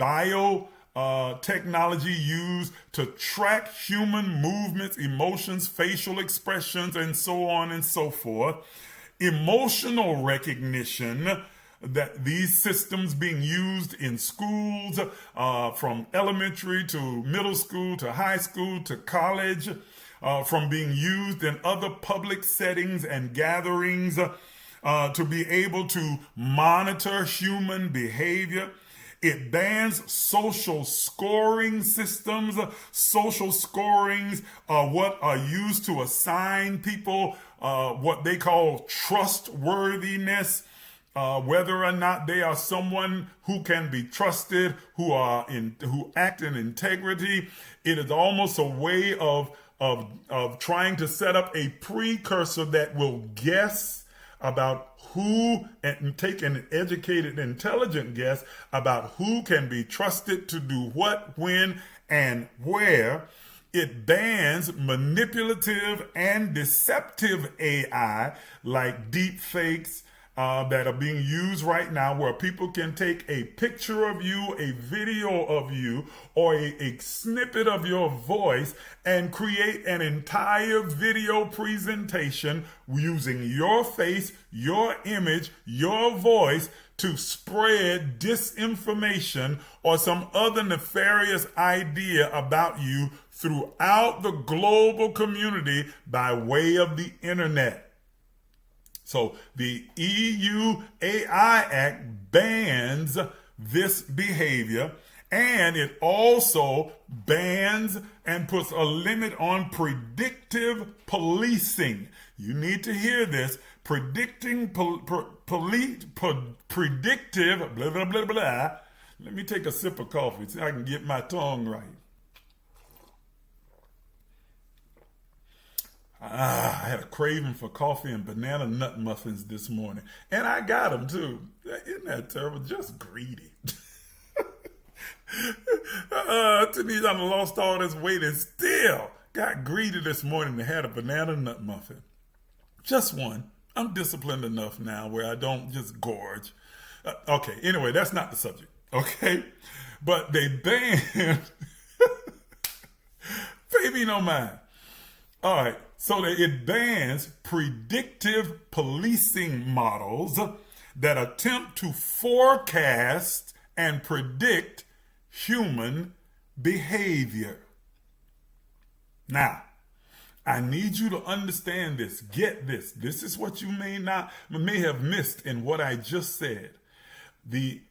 technology used to track human movements, emotions, facial expressions, and so on and so forth. Emotional recognition, that these systems being used in schools, from elementary to middle school to high school to college, from being used in other public settings and gatherings, to be able to monitor human behavior. It bans social scoring systems. Social scorings are what are used to assign people what they call trustworthiness. whether or not they are someone who can be trusted, who act in integrity. It is almost a way of trying to set up a precursor that will guess about who, and take an educated, intelligent guess about who can be trusted to do what, when, and where. It bans manipulative and deceptive AI like deep fakes that are being used right now, where people can take a picture of you, a video of you, or a snippet of your voice and create an entire video presentation using your face, your image, your voice to spread disinformation or some other nefarious idea about you throughout the global community by way of the internet. So the EU AI Act bans this behavior, and it also bans and puts a limit on predictive policing. You need to hear this. Predictive, blah, blah, blah, blah. Let me take a sip of coffee so I can get my tongue right. I had a craving for coffee and banana nut muffins this morning. And I got them too. Isn't that terrible? Just greedy. Denise, I've lost all this weight and still got greedy this morning and had a banana nut muffin. Just one. I'm disciplined enough now where I don't just gorge. Okay, anyway, that's not the subject. Okay? But they banned... Baby, no mind. All right. So that it bans predictive policing models that attempt to forecast and predict human behavior. Now, I need you to understand this. Get this. This is what you may have missed in what I just said. The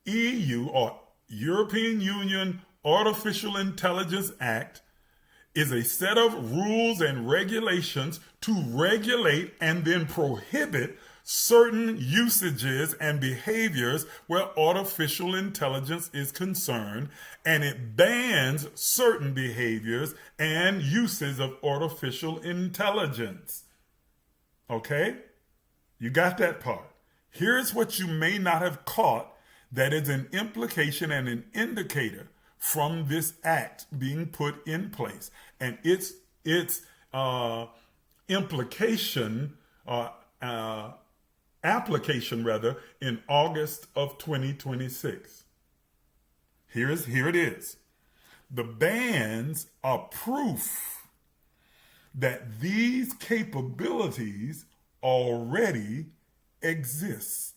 EU, or European Union Artificial Intelligence Act, is a set of rules and regulations to regulate and then prohibit certain usages and behaviors where artificial intelligence is concerned, and it bans certain behaviors and uses of artificial intelligence. Okay? You got that part. Here's what you may not have caught that is an implication and an indicator from this act being put in place, and its application rather in August of 2026. Here it is. The bans are proof that these capabilities already exist.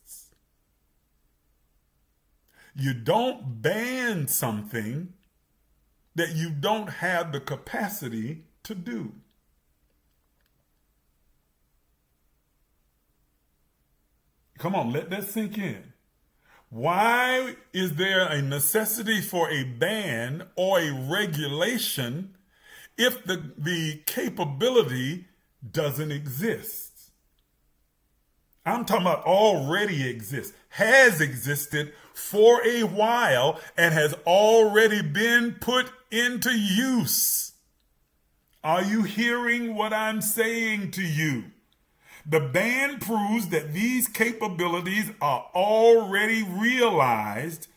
You don't ban something that you don't have the capacity to do. Come on, let that sink in. Why is there a necessity for a ban or a regulation if the capability doesn't exist? I'm talking about already exists, has existed for a while, and has already been put into use. Are you hearing what I'm saying to you? The ban proves that these capabilities are already realized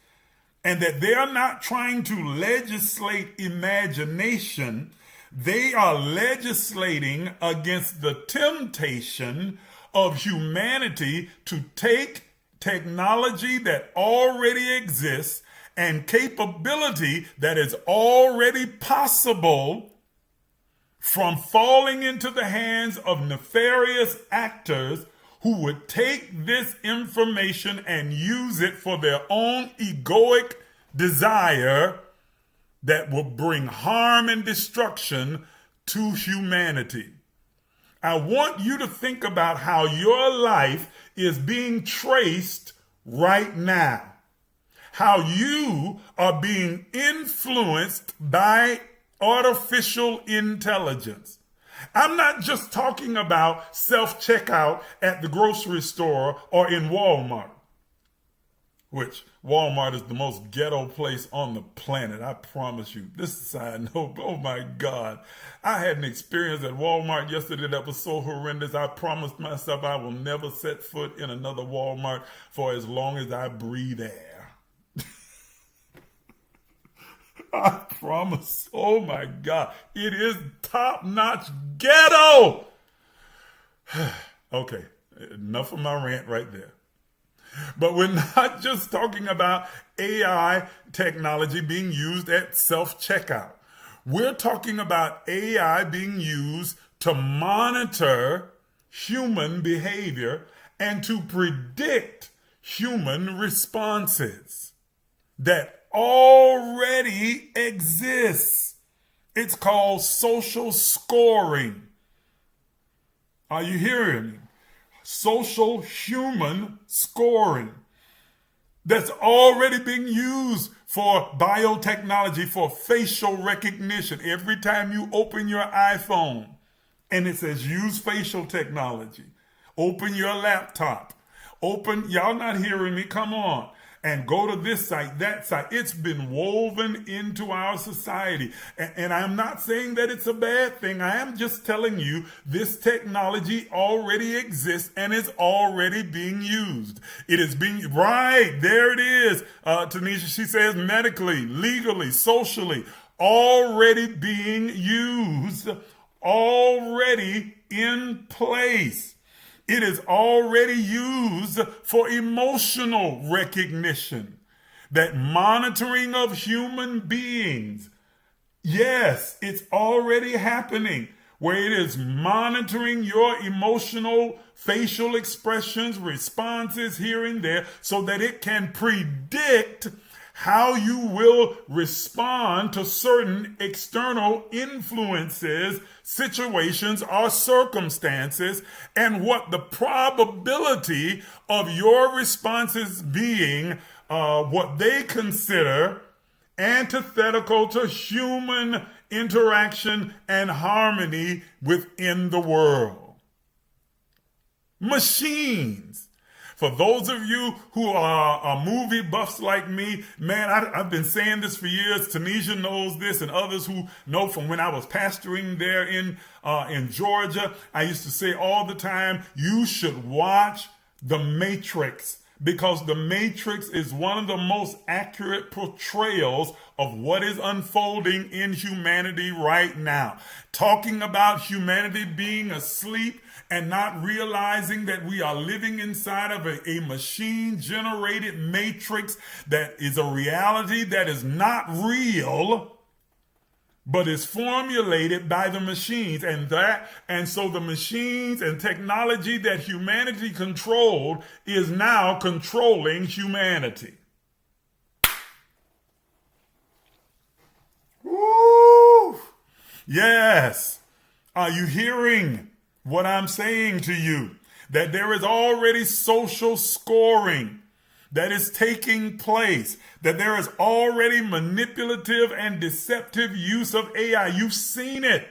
and that they are not trying to legislate imagination. They are legislating against the temptation of humanity to take technology that already exists and capability that is already possible from falling into the hands of nefarious actors who would take this information and use it for their own egoic desire that will bring harm and destruction to humanity. I want you to think about how your life is being traced right now. How you are being influenced by artificial intelligence. I'm not just talking about self-checkout at the grocery store or in Walmart, which Walmart is the most ghetto place on the planet. I promise you. This is a side note. Oh my God. I had an experience at Walmart yesterday that was so horrendous. I promised myself I will never set foot in another Walmart for as long as I breathe air. I promise. Oh my God. It is top-notch ghetto. Okay. Enough of my rant right there. But we're not just talking about AI technology being used at self-checkout. We're talking about AI being used to monitor human behavior and to predict human responses that already exists. It's called social scoring. Are you hearing me? Social human scoring that's already being used for biotechnology, for facial recognition. Every time you open your iPhone and it says use facial technology, open your laptop, y'all not hearing me, come on, and go to this site, that site. It's been woven into our society. And I'm not saying that it's a bad thing. I am just telling you this technology already exists and is already being used. It is being, right, there it is. Tanisha, she says medically, legally, socially, already being used, already in place. It is already used for emotional recognition. That monitoring of human beings. Yes, it's already happening where it is monitoring your emotional facial expressions, responses here and there so that it can predict how you will respond to certain external influences, situations, or circumstances, and what the probability of your responses being what they consider antithetical to human interaction and harmony within the world. Machines. For those of you who are movie buffs like me, man, I've been saying this for years. Tanisha knows this, and others who know from when I was pastoring there in Georgia. I used to say all the time, you should watch The Matrix, because The Matrix is one of the most accurate portrayals of what is unfolding in humanity right now. Talking about humanity being asleep and not realizing that we are living inside of a machine-generated matrix that is a reality that is not real, but is formulated by the machines. And so the machines and technology that humanity controlled is now controlling humanity. Woo! Yes. Are you hearing what I'm saying to you? That there is already social scoring that is taking place, that there is already manipulative and deceptive use of AI. You've seen it.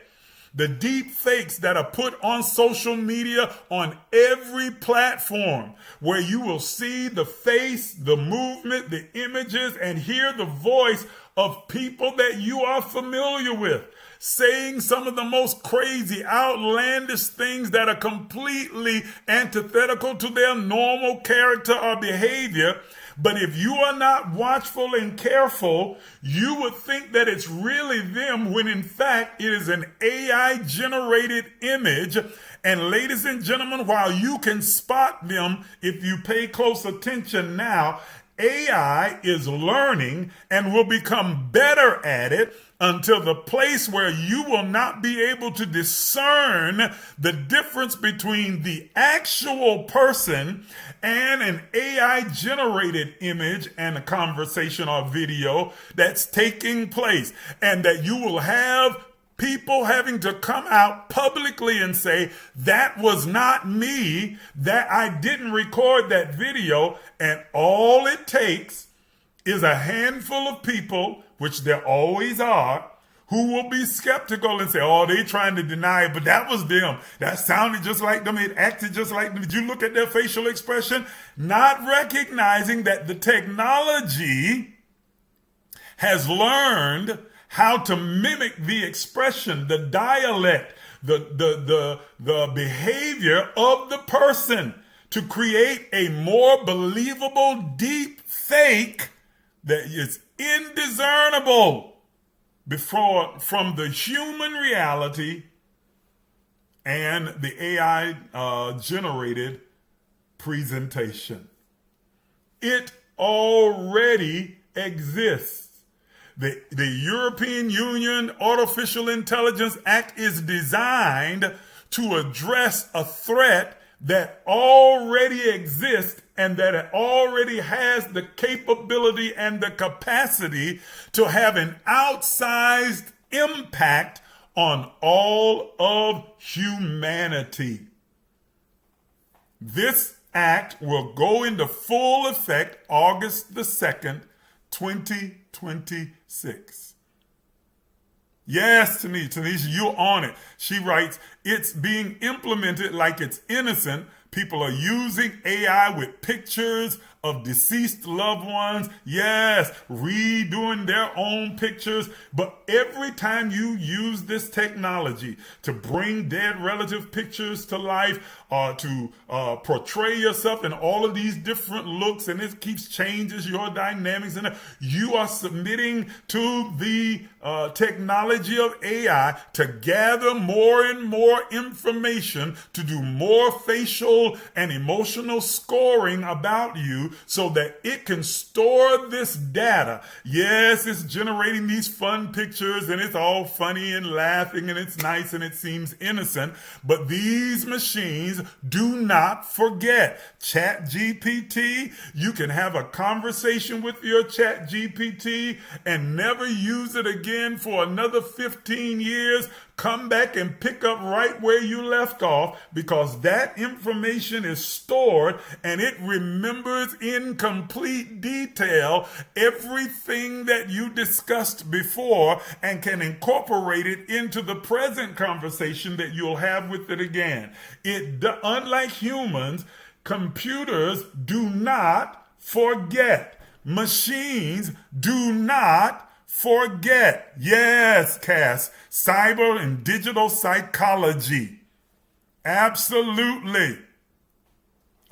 The deep fakes that are put on social media on every platform, where you will see the face, the movement, the images, and hear the voice of people that you are familiar with, saying some of the most crazy, outlandish things that are completely antithetical to their normal character or behavior. But if you are not watchful and careful, you would think that it's really them when in fact it is an AI-generated image. And ladies and gentlemen, while you can spot them if you pay close attention now, AI is learning and will become better at it until the place where you will not be able to discern the difference between the actual person and an AI-generated image and a conversation or video that's taking place. And that you will have people having to come out publicly and say, that was not me, that I didn't record that video. And all it takes is a handful of people, which there always are, who will be skeptical and say, oh, they trying to deny it, but that was them. That sounded just like them. It acted just like them. Did you look at their facial expression? Not recognizing that the technology has learned how to mimic the expression, the dialect, the behavior of the person to create a more believable deep fake that is indiscernible from the human reality and the AI generated presentation. It already exists. The European Union Artificial Intelligence Act is designed to address a threat that already exists and that it already has the capability and the capacity to have an outsized impact on all of humanity. This act will go into full effect August the 2nd, 2026. Yes, Tanisha, you're on it. She writes, it's being implemented like it's innocent. People are using AI with pictures of deceased loved ones. Yes, redoing their own pictures. But every time you use this technology to bring dead relative pictures to life or to portray yourself in all of these different looks, and it keeps changes your dynamics, and you are submitting to the technology of AI to gather more and more information, to do more facial and emotional scoring about you so that it can store this data. Yes, it's generating these fun pictures and it's all funny and laughing and it's nice and it seems innocent, but these machines do not forget. ChatGPT, you can have a conversation with your ChatGPT and never use it again for another 15 years. Come back and pick up right where you left off, because that information is stored and it remembers in complete detail everything that you discussed before and can incorporate it into the present conversation that you'll have with it again. Unlike humans, computers do not forget. Machines do not forget. Yes, Cass. Cyber and digital psychology. Absolutely.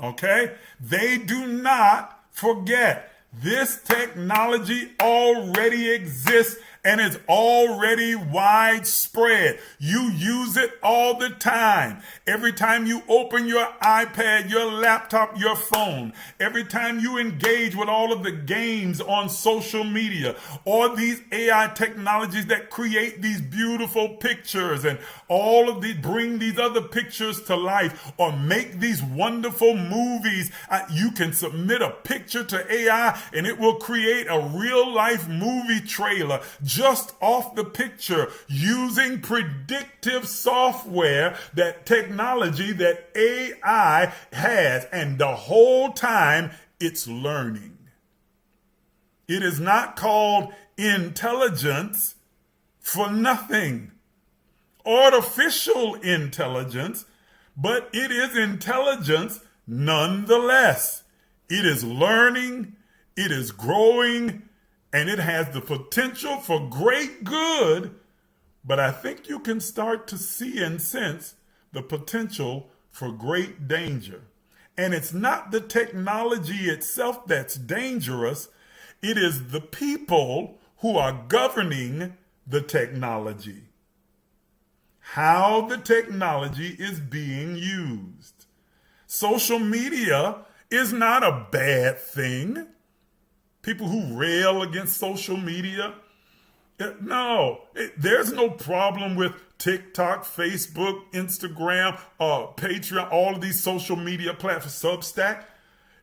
Okay? They do not forget. This technology already exists and is already widespread. You use it all the time. Every time you open your iPad, your laptop, your phone, every time you engage with all of the games on social media, or these AI technologies that create these beautiful pictures and all of these bring these other pictures to life or make these wonderful movies. You can submit a picture to AI and it will create a real life movie trailer just off the picture using predictive software, that technology that AI has, and the whole time it's learning. It is not called intelligence for nothing. Artificial intelligence, but it is intelligence nonetheless. It is learning, it is growing, and it has the potential for great good, but I think you can start to see and sense the potential for great danger. And it's not the technology itself that's dangerous, it is the people who are governing the technology. How the technology is being used. Social media is not a bad thing. People who rail against social media, there's no problem with TikTok, Facebook, Instagram, Patreon, all of these social media platforms, Substack.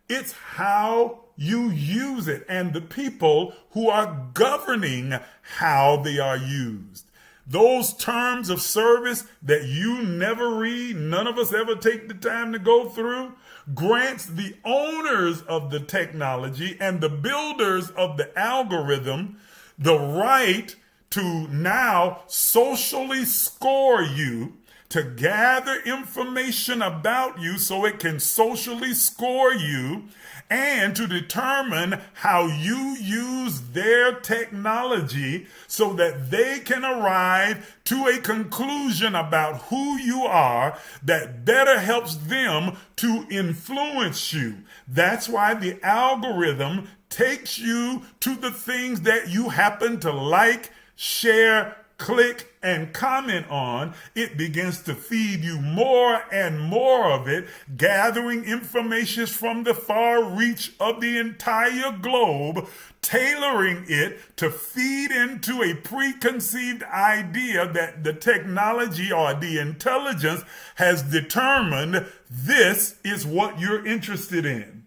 It's how you use it and the people who are governing how they are used. Those terms of service that you never read, none of us ever take the time to go through, grants the owners of the technology and the builders of the algorithm the right to now socially score you, to gather information about you so it can socially score you, and to determine how you use their technology so that they can arrive to a conclusion about who you are that better helps them to influence you. That's why the algorithm takes you to the things that you happen to like, share, click, and comment on. It begins to feed you more and more of it, gathering information from the far reach of the entire globe, tailoring it to feed into a preconceived idea that the technology or the intelligence has determined this is what you're interested in.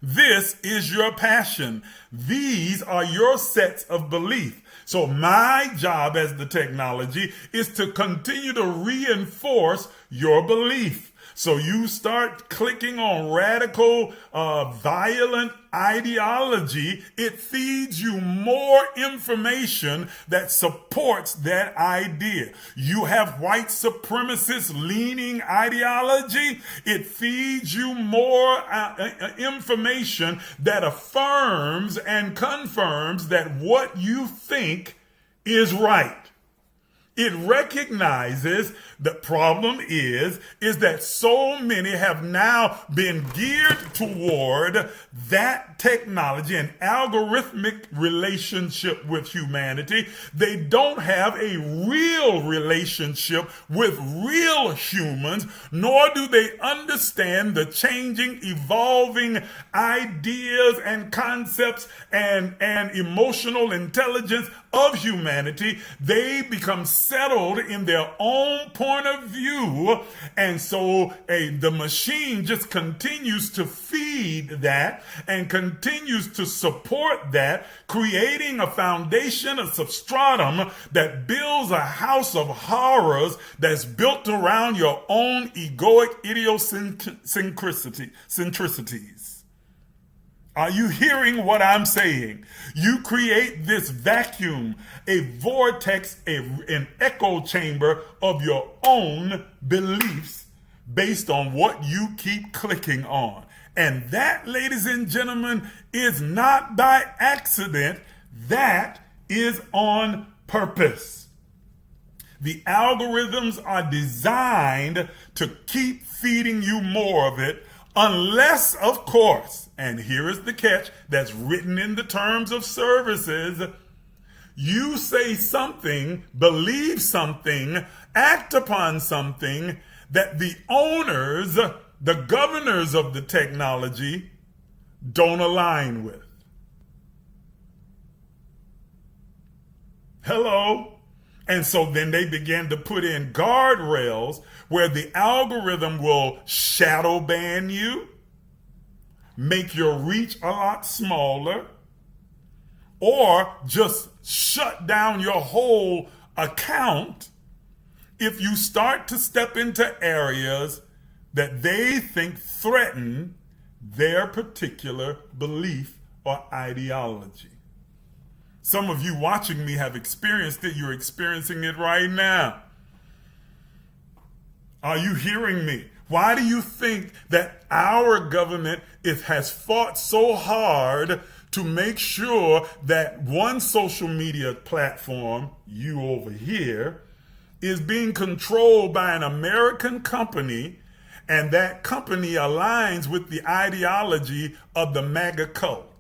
This is your passion. These are your sets of belief. So my job as the technology is to continue to reinforce your belief. So you start clicking on radical, violent ideology, it feeds you more information that supports that idea. You have white supremacist leaning ideology, it feeds you more information that affirms and confirms that what you think is right. It recognizes the problem is that so many have now been geared toward that technology, an algorithmic relationship with humanity. They don't have a real relationship with real humans, nor do they understand the changing, evolving ideas and concepts and emotional intelligence of humanity. They become settled in their own point of view, and so the machine just continues to feed that and continues to support that, creating a foundation, a substratum that builds a house of horrors that's built around your own egoic idiosyncrasies. Are you hearing what I'm saying? You create this vacuum, a vortex, an echo chamber of your own beliefs based on what you keep clicking on. And that, ladies and gentlemen, is not by accident. That is on purpose. The algorithms are designed to keep feeding you more of it, unless, of course, and here is the catch that's written in the terms of services, you say something, believe something, act upon something that the owners, the governors of the technology, don't align with. Hello? And so then they began to put in guardrails where the algorithm will shadow ban you, make your reach a lot smaller, or just shut down your whole account if you start to step into areas that they think threaten their particular belief or ideology. Some of you watching me have experienced it. You're experiencing it right now. Are you hearing me? Why do you think that our government has fought so hard to make sure that one social media platform, you over here, is being controlled by an American company, and that company aligns with the ideology of the MAGA cult?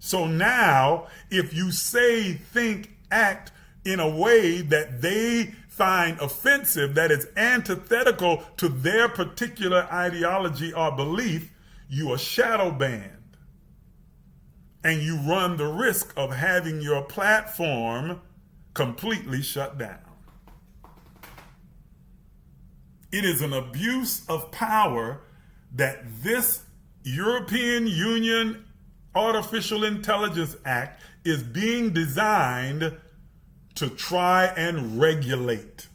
So now, if you say, think, act in a way that they find offensive, that is antithetical to their particular ideology or belief, you are shadow banned. And you run the risk of having your platform completely shut down. It is an abuse of power that this European Union Artificial Intelligence Act is being designed to try and regulate,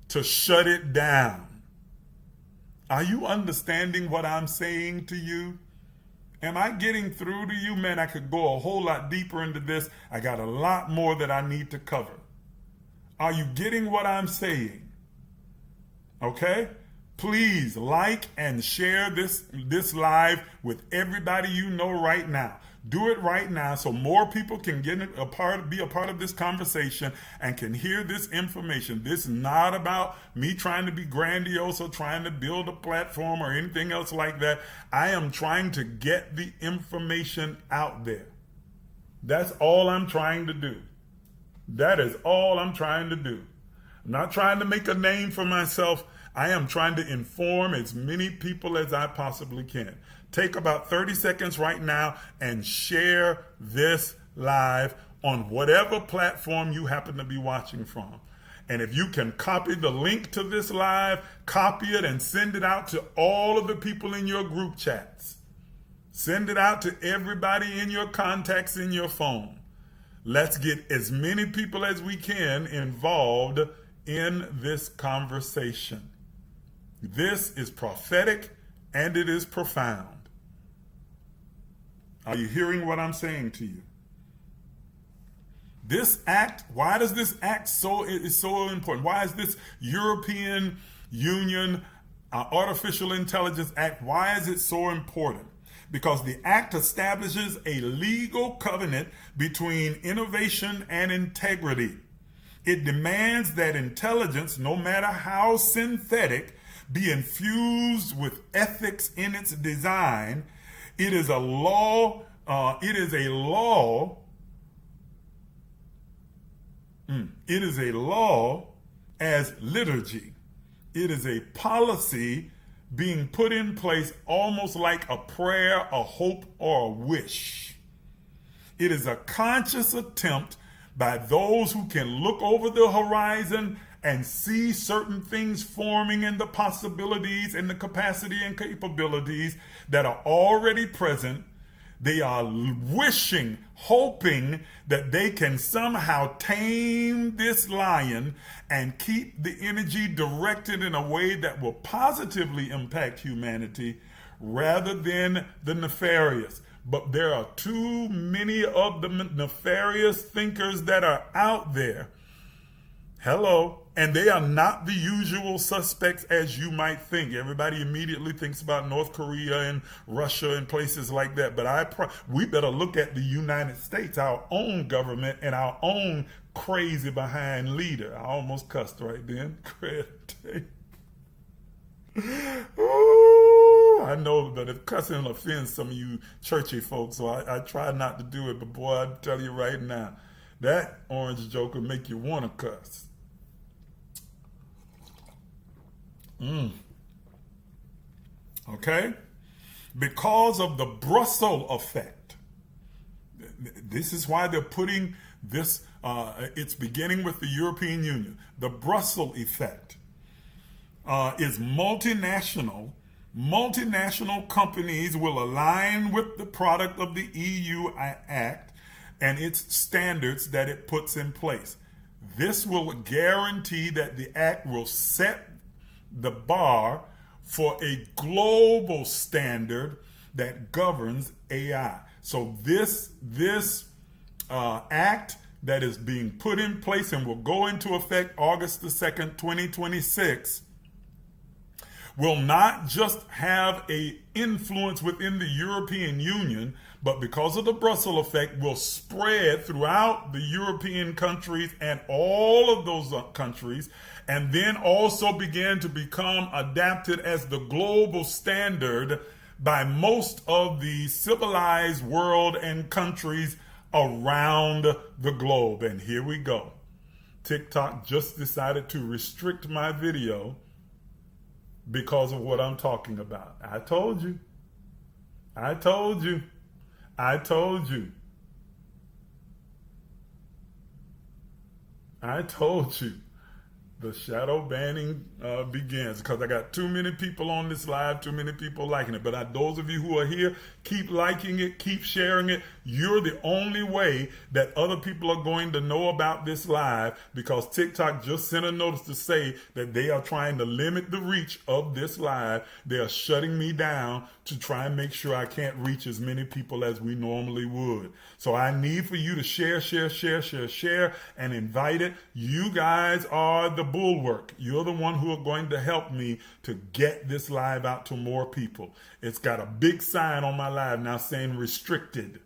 to shut it down. Are you understanding what I'm saying to you? Am I getting through to you? Man, I could go a whole lot deeper into this. I got a lot more that I need to cover. Are you getting what I'm saying? Okay? Please like and share this live with everybody you know right now. Do it right now so more people can be a part of this conversation and can hear this information. This is not about me trying to be grandiose or trying to build a platform or anything else like that. I am trying to get the information out there. That's all I'm trying to do. That is all I'm trying to do. I'm not trying to make a name for myself. I am trying to inform as many people as I possibly can. Take about 30 seconds right now and share this live on whatever platform you happen to be watching from. And if you can copy the link to this live, copy it and send it out to all of the people in your group chats. Send it out to everybody in your contacts in your phone. Let's get as many people as we can involved in this conversation. This is prophetic and it is profound. Are you hearing what I'm saying to you? This act, why does this act is so important? Why is this European Union Artificial Intelligence Act, why is it so important? Because the act establishes a legal covenant between innovation and integrity. It demands that intelligence, no matter how synthetic, be infused with ethics in its design. It is a law. It is a law as liturgy. It is a policy being put in place almost like a prayer, a hope, or a wish. It is a conscious attempt by those who can look over the horizon and see certain things forming and the possibilities and the capacity and capabilities that are already present. They are wishing, hoping that they can somehow tame this lion and keep the energy directed in a way that will positively impact humanity rather than the nefarious. But there are too many of the nefarious thinkers that are out there. Hello. And they are not the usual suspects as you might think. Everybody immediately thinks about North Korea and Russia and places like that. But we better look at the United States, our own government, and our own crazy behind leader. I almost cussed right then. Ooh, I know, but if cussing offends some of you churchy folks, so I try not to do it. But boy, I tell you right now, that orange joke will make you want to cuss. Okay? Because of the Brussels effect. This is why they're putting this, it's beginning with the European Union. The Brussels effect is multinational. Multinational companies will align with the product of the EU Act and its standards that it puts in place. This will guarantee that the Act will set the bar for a global standard that governs AI. So this act that is being put in place and will go into effect August the 2nd, 2026, will not just have an influence within the European Union, but because of the Brussels effect, will spread throughout the European countries and all of those countries, and then also begin to become adapted as the global standard by most of the civilized world and countries around the globe. And here we go. TikTok just decided to restrict my video because of what I'm talking about. I told you. I told you. I told you. I told you. the shadow banning begins, because I got too many people on this live, too many people liking it. But those of you who are here, keep liking it, keep sharing it. You're the only way that other people are going to know about this live, because TikTok just sent a notice to say that they are trying to limit the reach of this live. They are shutting me down to try and make sure I can't reach as many people as we normally would. So I need for you to share, and invite it. You guys are the bulwark. You're the one who are going to help me to get this live out to more people. It's got a big sign on my live now saying restricted.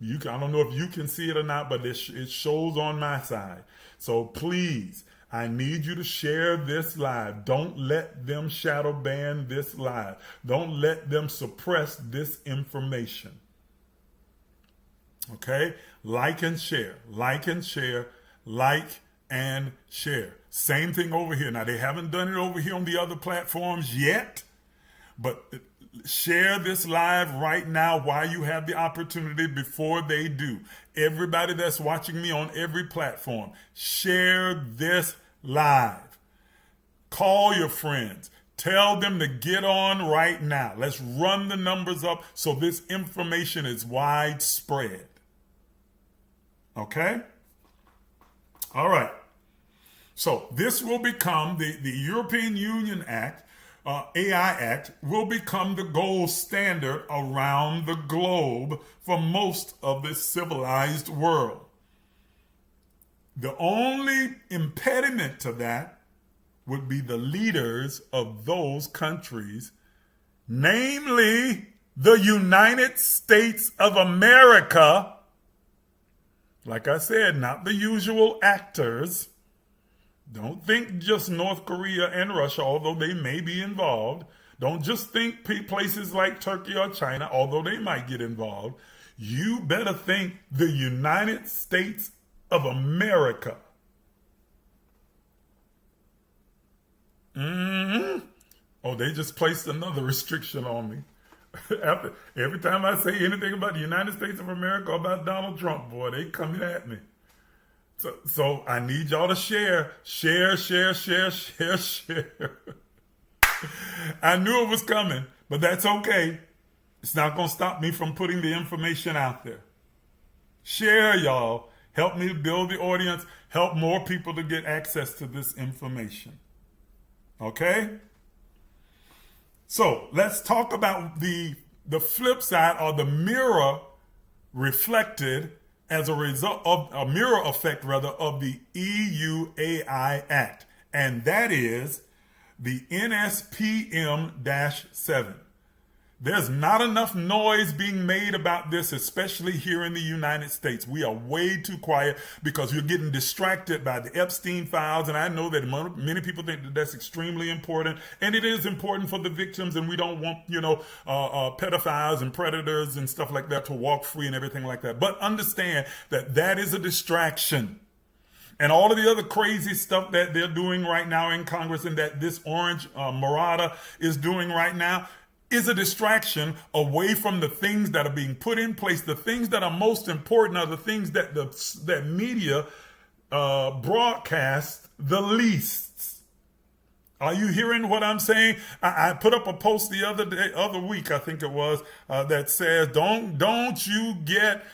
I don't know if you can see it or not, but it shows on my side. So please, I need you to share this live. Don't let them shadow ban this live. Don't let them suppress this information. Okay? Like and share. Like and share. Like and share. Same thing over here. Now, they haven't done it over here on the other platforms yet, but share this live right now while you have the opportunity before they do. Everybody that's watching me on every platform, share this live. Call your friends. Tell them to get on right now. Let's run the numbers up so this information is widespread. Okay? All right. So this will become the European Union Act, AI Act, will become the gold standard around the globe for most of the civilized world. The only impediment to that would be the leaders of those countries, namely the United States of America. Like I said, not the usual actors. Don't think just North Korea and Russia, although they may be involved. Don't just think places like Turkey or China, although they might get involved. You better think the United States of America. Oh, they just placed another restriction on me. Every time I say anything about the United States of America or about Donald Trump, boy, they coming at me. So I need y'all to share. I knew it was coming, but that's okay. It's not going to stop me from putting the information out there. Share, y'all. Help me build the audience. Help more people to get access to this information. Okay? So let's talk about the flip side, or the mirror reflected as a result of a mirror effect, rather, of the EU AI Act. And that is the NSPM-7. There's not enough noise being made about this, especially here in the United States. We are way too quiet because you're getting distracted by the Epstein files. And I know that many people think that that's extremely important. And it is important for the victims. And we don't want, pedophiles and predators and stuff like that to walk free and everything like that. But understand that that is a distraction. And all of the other crazy stuff that they're doing right now in Congress, and that this orange Marauder is doing right now, is a distraction away from the things that are being put in place. The things that are most important are the things that that media broadcast the least. Are you hearing what I'm saying? I put up a post the other week, I think it was, that says, don't you get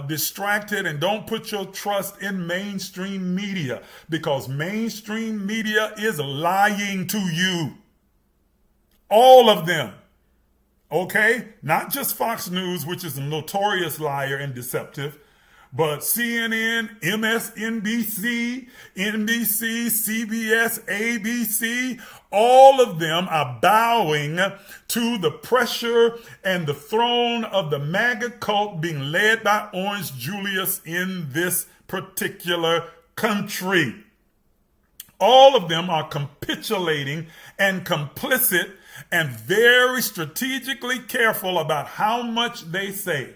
distracted, and don't put your trust in mainstream media, because mainstream media is lying to you. All of them. Okay? Not just Fox News, which is a notorious liar and deceptive, but CNN, MSNBC, NBC, CBS, ABC, all of them are bowing to the pressure and the throne of the MAGA cult being led by Orange Julius in this particular country. All of them are capitulating and complicit and very strategically careful about how much they say.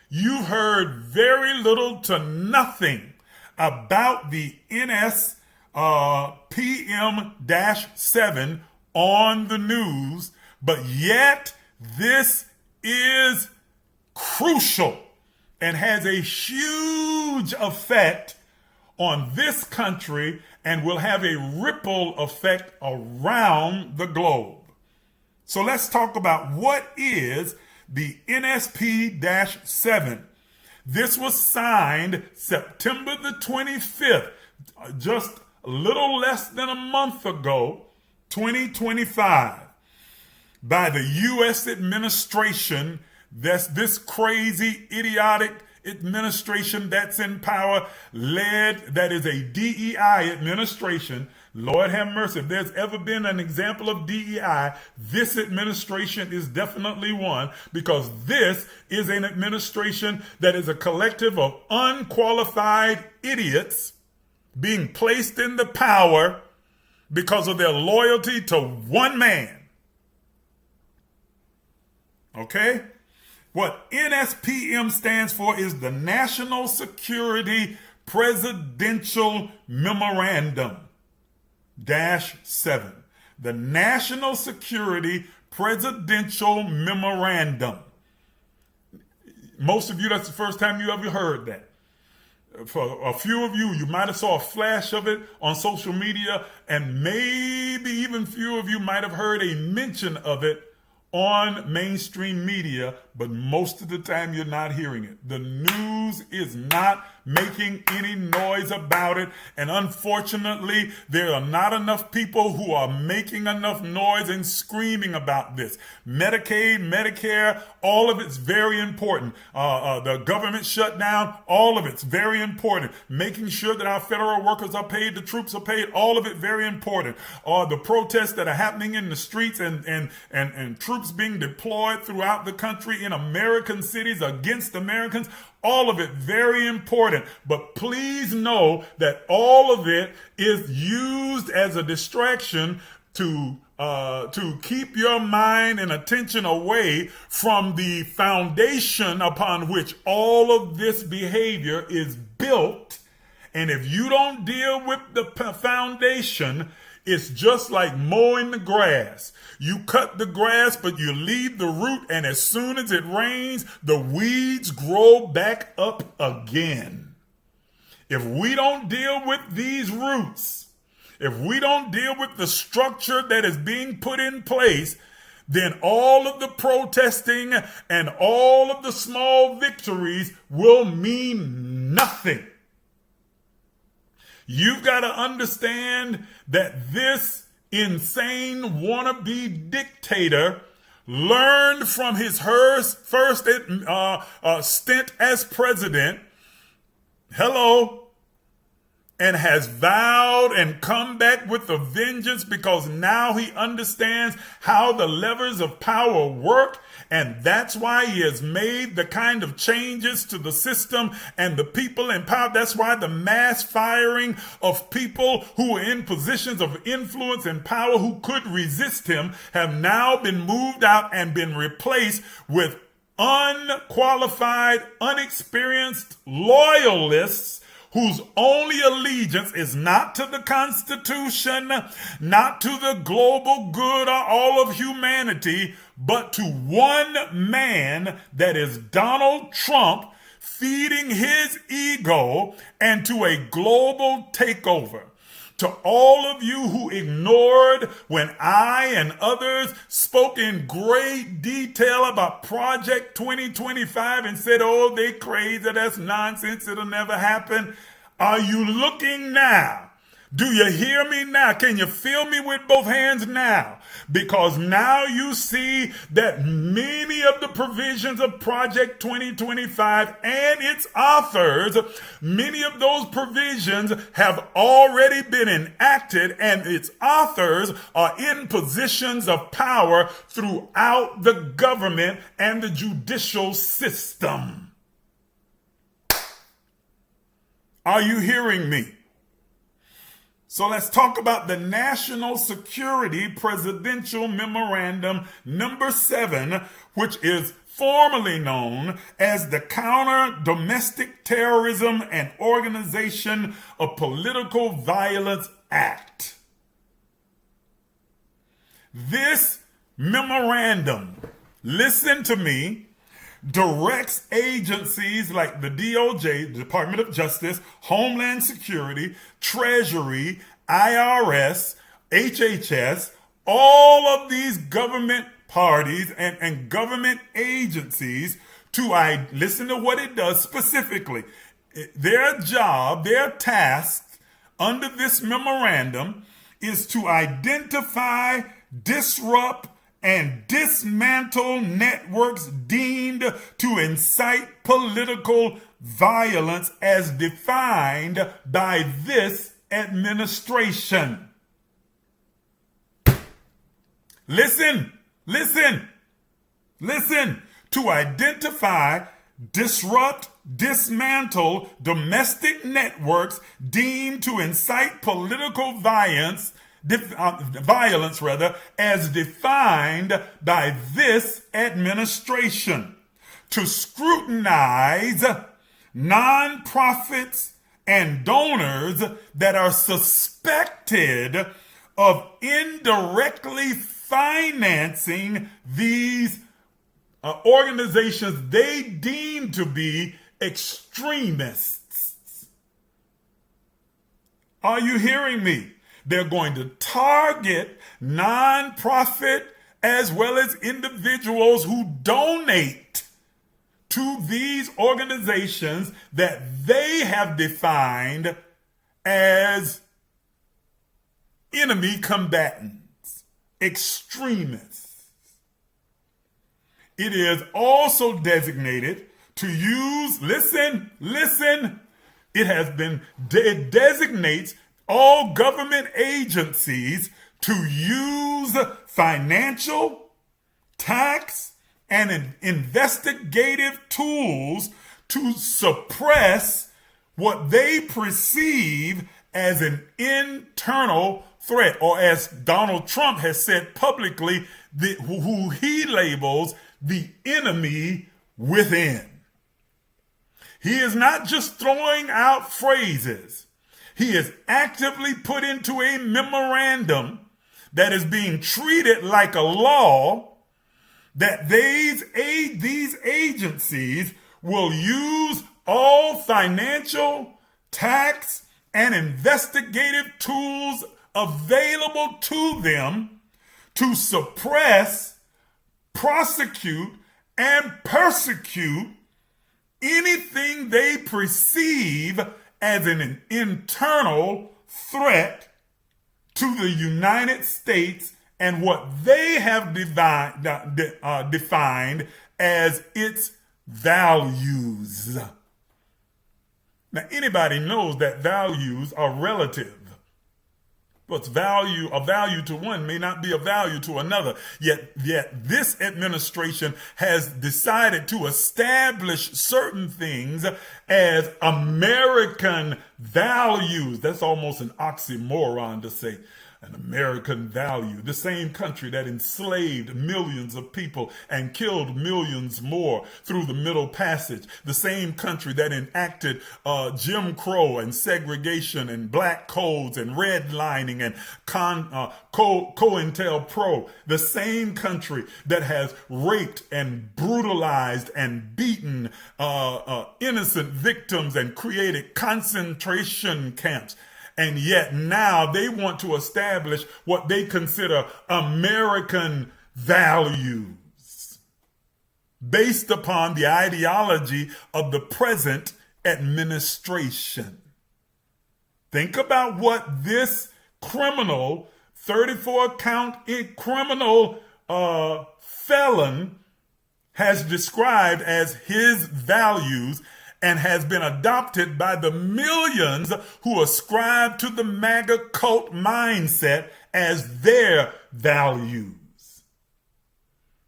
You've heard very little to nothing about the NSPM-7 on the news, but yet this is crucial and has a huge effect on this country and will have a ripple effect around the globe. So let's talk about what is the NSP-7. This was signed September the 25th, just a little less than a month ago, 2025, by the U.S. administration. That's this crazy, idiotic administration that's in power, that is a DEI administration. Lord have mercy. If there's ever been an example of DEI, this administration is definitely one, because this is an administration that is a collective of unqualified idiots being placed in the power because of their loyalty to one man. Okay? What NSPM stands for is the National Security Presidential Memorandum -7. The National Security Presidential Memorandum. Most of you, that's the first time you ever heard that. For a few of you, you might have saw a flash of it on social media, and maybe even few of you might have heard a mention of it on mainstream media, but most of the time you're not hearing it. The news is not making any noise about it, and unfortunately there are not enough people who are making enough noise and screaming about this. Medicaid, Medicare, all of it's very important. The government shutdown, all of it's very important. Making sure that our federal workers are paid, the troops are paid, all of it very important. The protests that are happening in the streets and troops being deployed throughout the country in American cities against Americans, all of it very important. But please know that all of it is used as a distraction to keep your mind and attention away from the foundation upon which all of this behavior is built. And if you don't deal with the foundation, it's just like mowing the grass. You cut the grass, but you leave the root, and as soon as it rains, the weeds grow back up again. If we don't deal with these roots, if we don't deal with the structure that is being put in place, then all of the protesting and all of the small victories will mean nothing. You've got to understand that this insane wannabe dictator learned from his first stint as president, and has vowed and come back with a vengeance, because now he understands how the levers of power work. And that's why he has made the kind of changes to the system and the people in power. That's why the mass firing of people who are in positions of influence and power who could resist him have now been moved out and been replaced with unqualified, unexperienced loyalists whose only allegiance is not to the Constitution, not to the global good or all of humanity, but to one man, that is Donald Trump, feeding his ego, and to a global takeover. To all of you who ignored when I and others spoke in great detail about Project 2025 and said, oh, they crazy, that's nonsense, it'll never happen. Are you looking now? Do you hear me now? Can you feel me with both hands now? Because now you see that many of the provisions of Project 2025 and its authors, many of those provisions have already been enacted, and its authors are in positions of power throughout the government and the judicial system. Are you hearing me? So let's talk about the National Security Presidential Memorandum number 7, which is formerly known as the Counter Domestic Terrorism and Organization of Political Violence Act. This memorandum, listen to me, directs agencies like the DOJ, the Department of Justice, Homeland Security, Treasury, IRS, HHS, all of these government parties and government agencies to listen to what it does specifically. Their job, their task under this memorandum is to identify, disrupt, and dismantle networks deemed to incite political violence as defined by this administration. Listen. To identify, disrupt, dismantle domestic networks deemed to incite political violence as defined by this administration. To scrutinize nonprofits and donors that are suspected of indirectly financing these organizations they deem to be extremists. Are you hearing me? They're going to target nonprofit as well as individuals who donate to these organizations that they have defined as enemy combatants, extremists. It is also designated to use, listen, it designates all government agencies to use financial, tax, and investigative tools to suppress what they perceive as an internal threat, or as Donald Trump has said publicly, who he labels the enemy within. He is not just throwing out phrases. He is actively put into a memorandum that is being treated like a law that these agencies will use all financial, tax, and investigative tools available to them to suppress, prosecute, and persecute anything they perceive as an internal threat to the United States and what they have defined as its values. Now, anybody knows that values are relative. What's a value to one may not be a value to another. Yet this administration has decided to establish certain things as American values. That's almost an oxymoron to say. An American value, the same country that enslaved millions of people and killed millions more through the Middle Passage, the same country that enacted Jim Crow and segregation and black codes and redlining and COINTELPRO, the same country that has raped and brutalized and beaten innocent victims and created concentration camps. And yet now they want to establish what they consider American values based upon the ideology of the present administration. Think about what this criminal, 34-count criminal felon has described as his values and has been adopted by the millions who ascribe to the MAGA cult mindset as their values.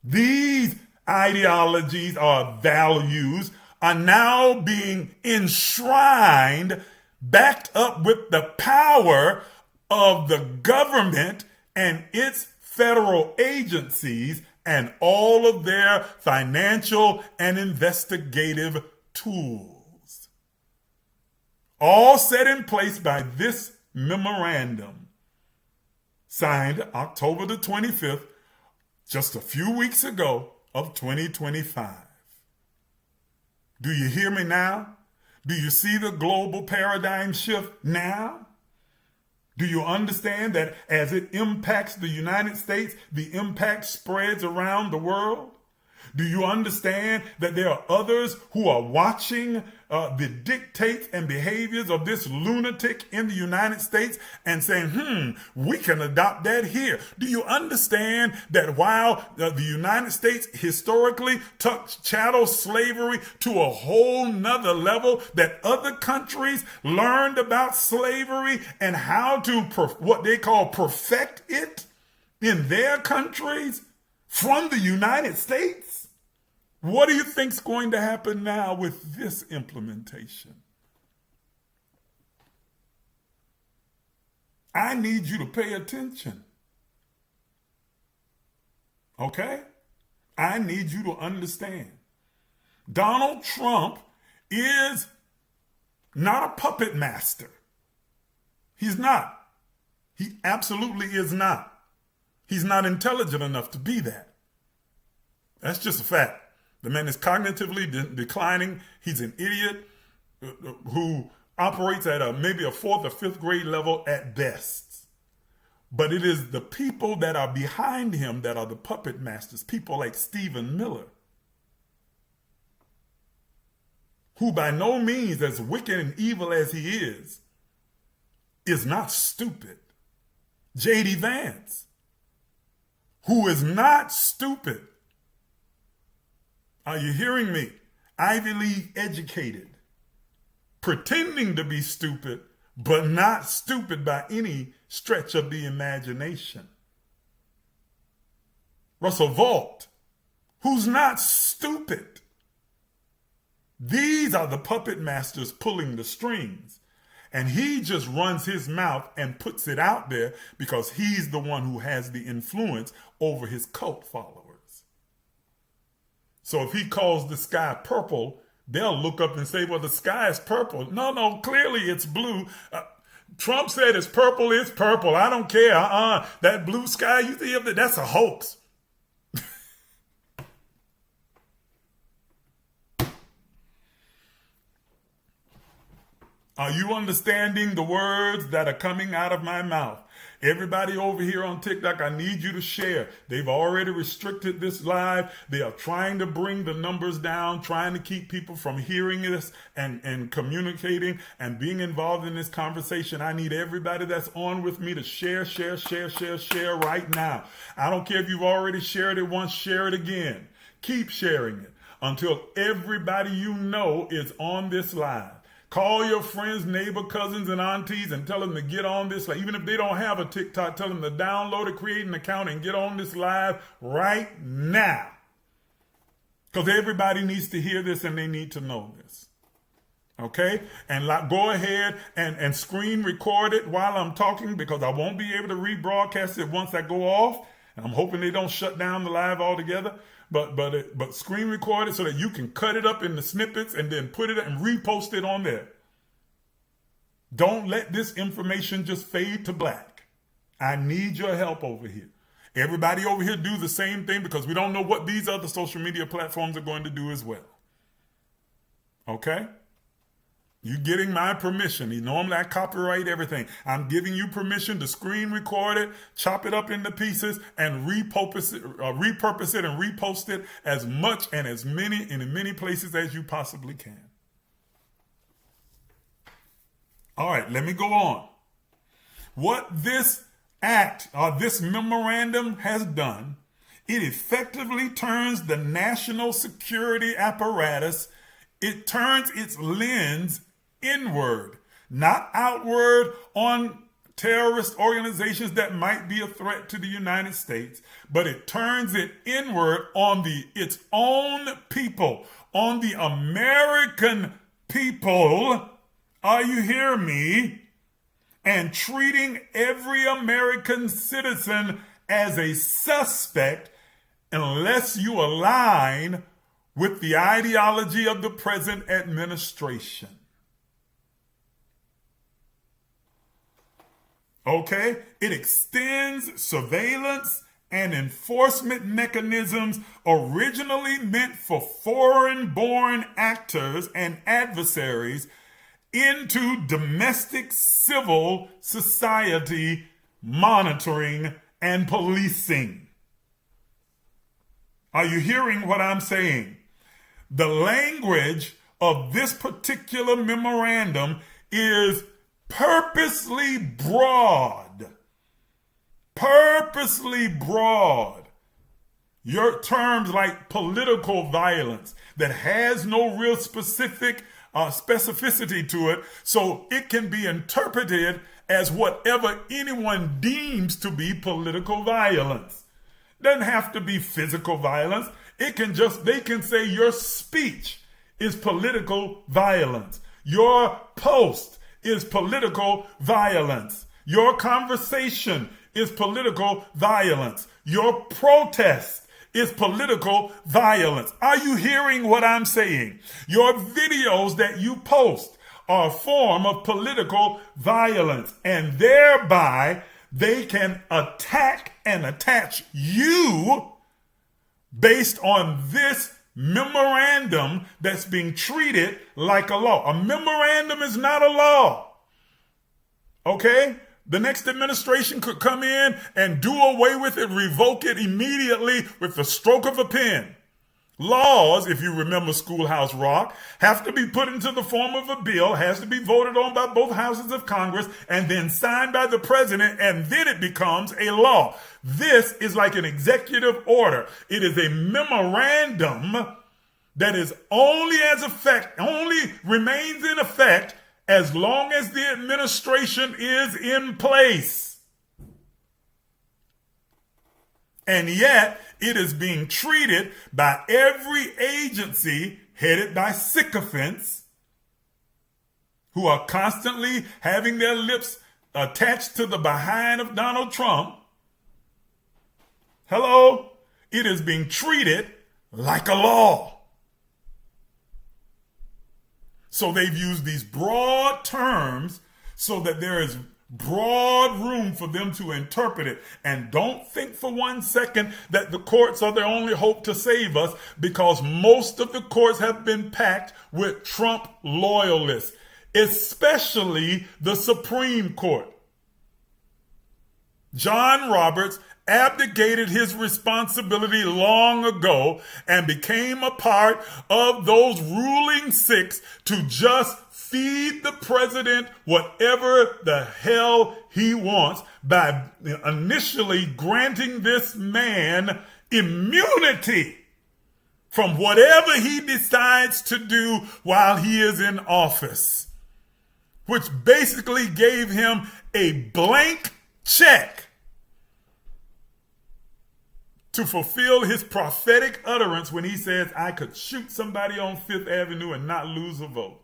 These ideologies or values are now being enshrined, backed up with the power of the government and its federal agencies and all of their financial and investigative tools, all set in place by this memorandum signed October the 25th, just a few weeks ago of 2025. Do you hear me now? Do you see the global paradigm shift now? Do you understand that as it impacts the United States, the impact spreads around the world? Do you understand that there are others who are watching the dictates and behaviors of this lunatic in the United States and saying, we can adopt that here? Do you understand that while the United States historically took chattel slavery to a whole nother level, that other countries learned about slavery and how to what they call perfect it in their countries from the United States? What do you think's going to happen now with this implementation? I need you to pay attention. Okay? I need you to understand. Donald Trump is not a puppet master. He's not. He absolutely is not. He's not intelligent enough to be that. That's just a fact. The man is cognitively declining. He's an idiot who operates at maybe a 4th or 5th grade level at best. But it is the people that are behind him that are the puppet masters. People like Stephen Miller, who by no means, as wicked and evil as he is not stupid. J.D. Vance, who is not stupid. Are you hearing me? Ivy League educated, pretending to be stupid, but not stupid by any stretch of the imagination. Russell Vought, who's not stupid. These are the puppet masters pulling the strings. And he just runs his mouth and puts it out there because he's the one who has the influence over his cult followers. So if he calls the sky purple, they'll look up and say, well, the sky is purple. No, clearly it's blue. Trump said it's purple. I don't care. That blue sky, you see, that's a hoax. Are you understanding the words that are coming out of my mouth? Everybody over here on TikTok, I need you to share. They've already restricted this live. They are trying to bring the numbers down, trying to keep people from hearing this and communicating and being involved in this conversation. I need everybody that's on with me to share right now. I don't care if you've already shared it once, share it again. Keep sharing it until everybody you know is on this live. Call your friends, neighbor, cousins, and aunties and tell them to get on this. Even if they don't have a TikTok, tell them to download it, create an account, and get on this live right now. Because everybody needs to hear this and they need to know this. Okay? And go ahead and screen record it while I'm talking because I won't be able to rebroadcast it once I go off. And I'm hoping they don't shut down the live altogether. But screen record it so that you can cut it up into snippets and then put it and repost it on there. Don't let this information just fade to black. I need your help over here. Everybody over here do the same thing because we don't know what these other social media platforms are going to do as well. Okay? You getting my permission. Normally I copyright everything. I'm giving you permission to screen record it, chop it up into pieces, and repurpose it and repost it as much and as many in many places as you possibly can. All right, let me go on. What this act or this memorandum has done, it effectively turns the national security apparatus, it turns its lens inward, not outward on terrorist organizations that might be a threat to the United States, but it turns it inward on its own people, on the American people. Are you hearing me? And treating every American citizen as a suspect unless you align with the ideology of the present administration. Okay? It extends surveillance and enforcement mechanisms originally meant for foreign-born actors and adversaries into domestic civil society monitoring and policing. Are you hearing what I'm saying? The language of this particular memorandum is purposely broad. Purposely broad. Your terms like political violence that has no real specificity to it, so it can be interpreted as whatever anyone deems to be political violence. Doesn't have to be physical violence. They can say your speech is political violence. Your post is political violence. Your conversation is political violence. Your protest is political violence. Are you hearing what I'm saying? Your videos that you post are a form of political violence, and thereby they can attack and attach you based on this memorandum that's being treated like a law. A memorandum is not a law. Okay? The next administration could come in and do away with it, revoke it immediately with the stroke of a pen. Laws, if you remember Schoolhouse Rock, have to be put into the form of a bill, has to be voted on by both houses of Congress, and then signed by the president, and then it becomes a law. This is like an executive order. It is a memorandum that is only remains in effect as long as the administration is in place. And yet, it is being treated by every agency headed by sycophants who are constantly having their lips attached to the behind of Donald Trump. Hello? It is being treated like a law. So they've used these broad terms so that there is broad room for them to interpret it. And don't think for 1 second that the courts are the only hope to save us, because most of the courts have been packed with Trump loyalists, especially the Supreme Court. John Roberts abdicated his responsibility long ago and became a part of those ruling six to just feed the president whatever the hell he wants by initially granting this man immunity from whatever he decides to do while he is in office, which basically gave him a blank check to fulfill his prophetic utterance when he says, I could shoot somebody on Fifth Avenue and not lose a vote.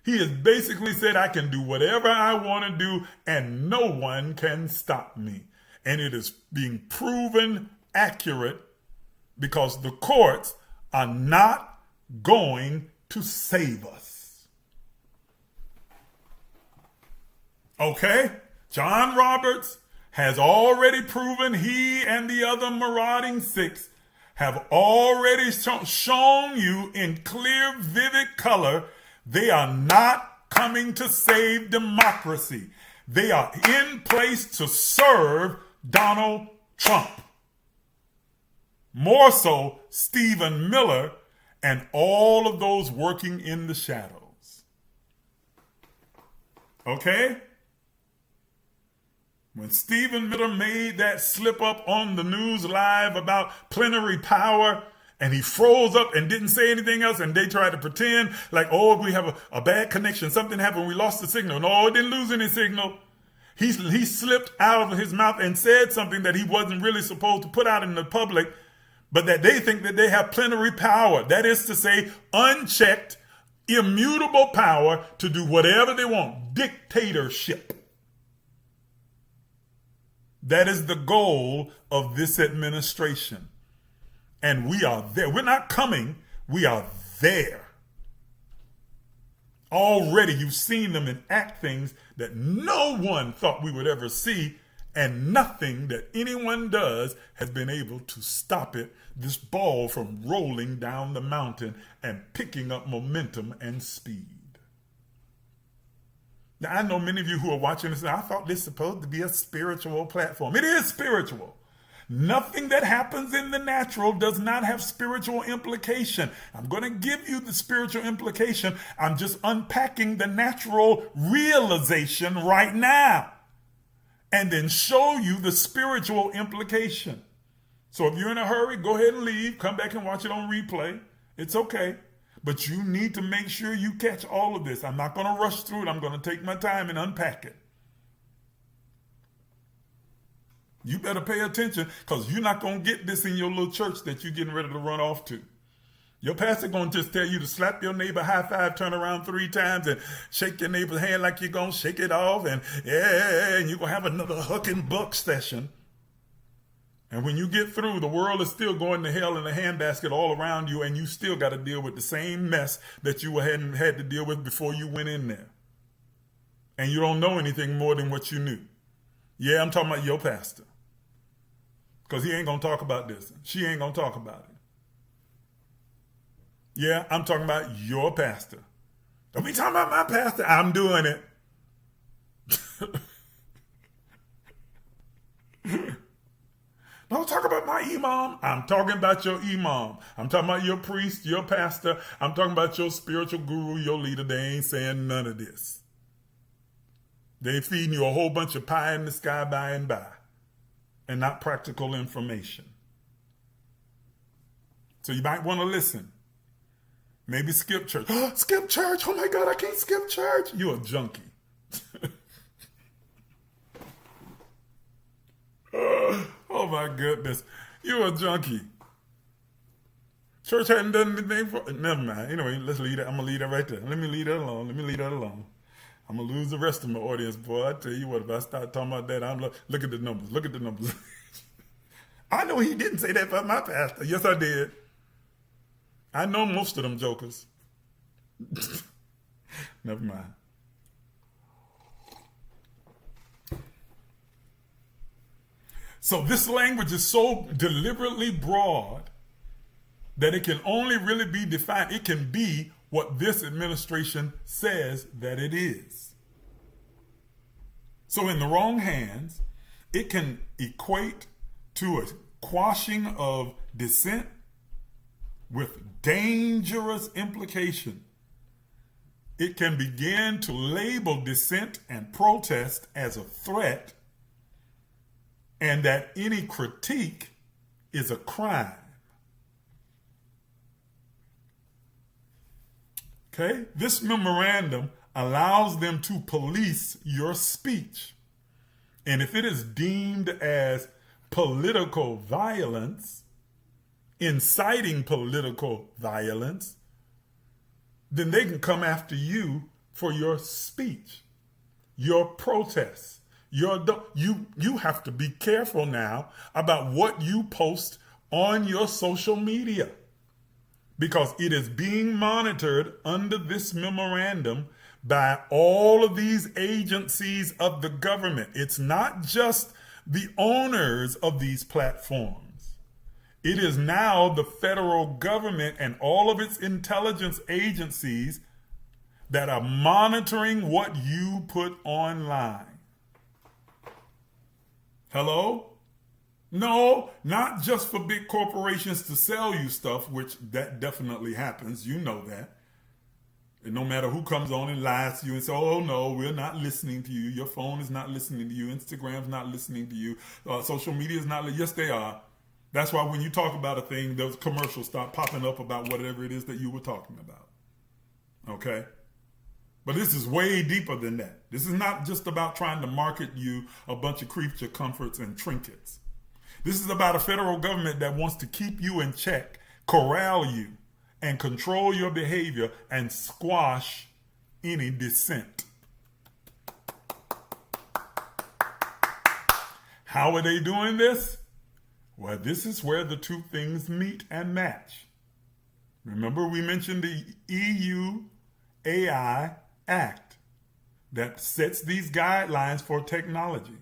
He has basically said, I can do whatever I want to do and no one can stop me. And it is being proven accurate because the courts are not going to save us. Okay? John Roberts has already proven he and the other marauding six have already shown you in clear, vivid color they are not coming to save democracy. They are in place to serve Donald Trump. More so, Stephen Miller and all of those working in the shadows. Okay? When Stephen Miller made that slip up on the news live about plenary power, and he froze up and didn't say anything else, and they tried to pretend like, oh, we have a bad connection, something happened, we lost the signal. No, it didn't lose any signal. He slipped out of his mouth and said something that he wasn't really supposed to put out in the public, but that they think that they have plenary power. That is to say, unchecked, immutable power to do whatever they want. Dictatorship. That is the goal of this administration. And we are there. We're not coming. We are there. Already you've seen them enact things that no one thought we would ever see. And nothing that anyone does has been able to stop it, this ball from rolling down the mountain and picking up momentum and speed. Now, I know many of you who are watching this, I thought this was supposed to be a spiritual platform. It is spiritual. Nothing that happens in the natural does not have spiritual implication. I'm going to give you the spiritual implication. I'm just unpacking the natural realization right now, and then show you the spiritual implication. So if you're in a hurry, go ahead and leave. Come back and watch it on replay. It's okay. But you need to make sure you catch all of this. I'm not going to rush through it. I'm going to take my time and unpack it. You better pay attention, because you're not going to get this in your little church that you're getting ready to run off to. Your pastor going to just tell you to slap your neighbor, high five, turn around 3 times, and shake your neighbor's hand like you're going to shake it off. And yeah, and you're going to have another huck and buck session. And when you get through, the world is still going to hell in a handbasket all around you, and you still got to deal with the same mess that you hadn't had to deal with before you went in there. And you don't know anything more than what you knew. Yeah, I'm talking about your pastor. Because he ain't going to talk about this. She ain't going to talk about it. Yeah, I'm talking about your pastor. Don't be talking about my pastor. I'm doing it. Don't talk about my imam. I'm talking about your imam. I'm talking about your priest, your pastor. I'm talking about your spiritual guru, your leader. They ain't saying none of this. They feeding you a whole bunch of pie in the sky by and by, and not practical information. So you might want to listen. Maybe skip church. Skip church. Oh my God, I can't skip church. You're a junkie. Oh my goodness. You're a junkie. Church hadn't done anything for it. Never mind. Anyway, let's leave that. I'm going to leave that right there. Let me leave that alone. I'm going to lose the rest of my audience, boy. I tell you what, if I start talking about that, look at the numbers. Look at the numbers. I know he didn't say that about my pastor. Yes, I did. I know most of them jokers. Never mind. So this language is so deliberately broad that it can only really be defined. It can be what this administration says that it is. So in the wrong hands, it can equate to a quashing of dissent with dangerous implication. It can begin to label dissent and protest as a threat, and that any critique is a crime. Okay? This memorandum allows them to police your speech. And if it is deemed as political violence, inciting political violence, then they can come after you for your speech, your protests. You have to be careful now about what you post on your social media, because it is being monitored under this memorandum by all of these agencies of the government. It's not just the owners of these platforms. It is now the federal government and all of its intelligence agencies that are monitoring what you put online. Hello? No, not just for big corporations to sell you stuff, which that definitely happens. You know that. And no matter who comes on and lies to you and says, oh no, we're not listening to you. Your phone is not listening to you. Instagram's not listening to you. Social media is not. Yes, they are. That's why when you talk about a thing, those commercials start popping up about whatever it is that you were talking about. Okay? But this is way deeper than that. This is not just about trying to market you a bunch of creature comforts and trinkets. This is about a federal government that wants to keep you in check, corral you, and control your behavior and squash any dissent. How are they doing this? Well, this is where the two things meet and match. Remember, we mentioned the EU AI Act that sets these guidelines for technology.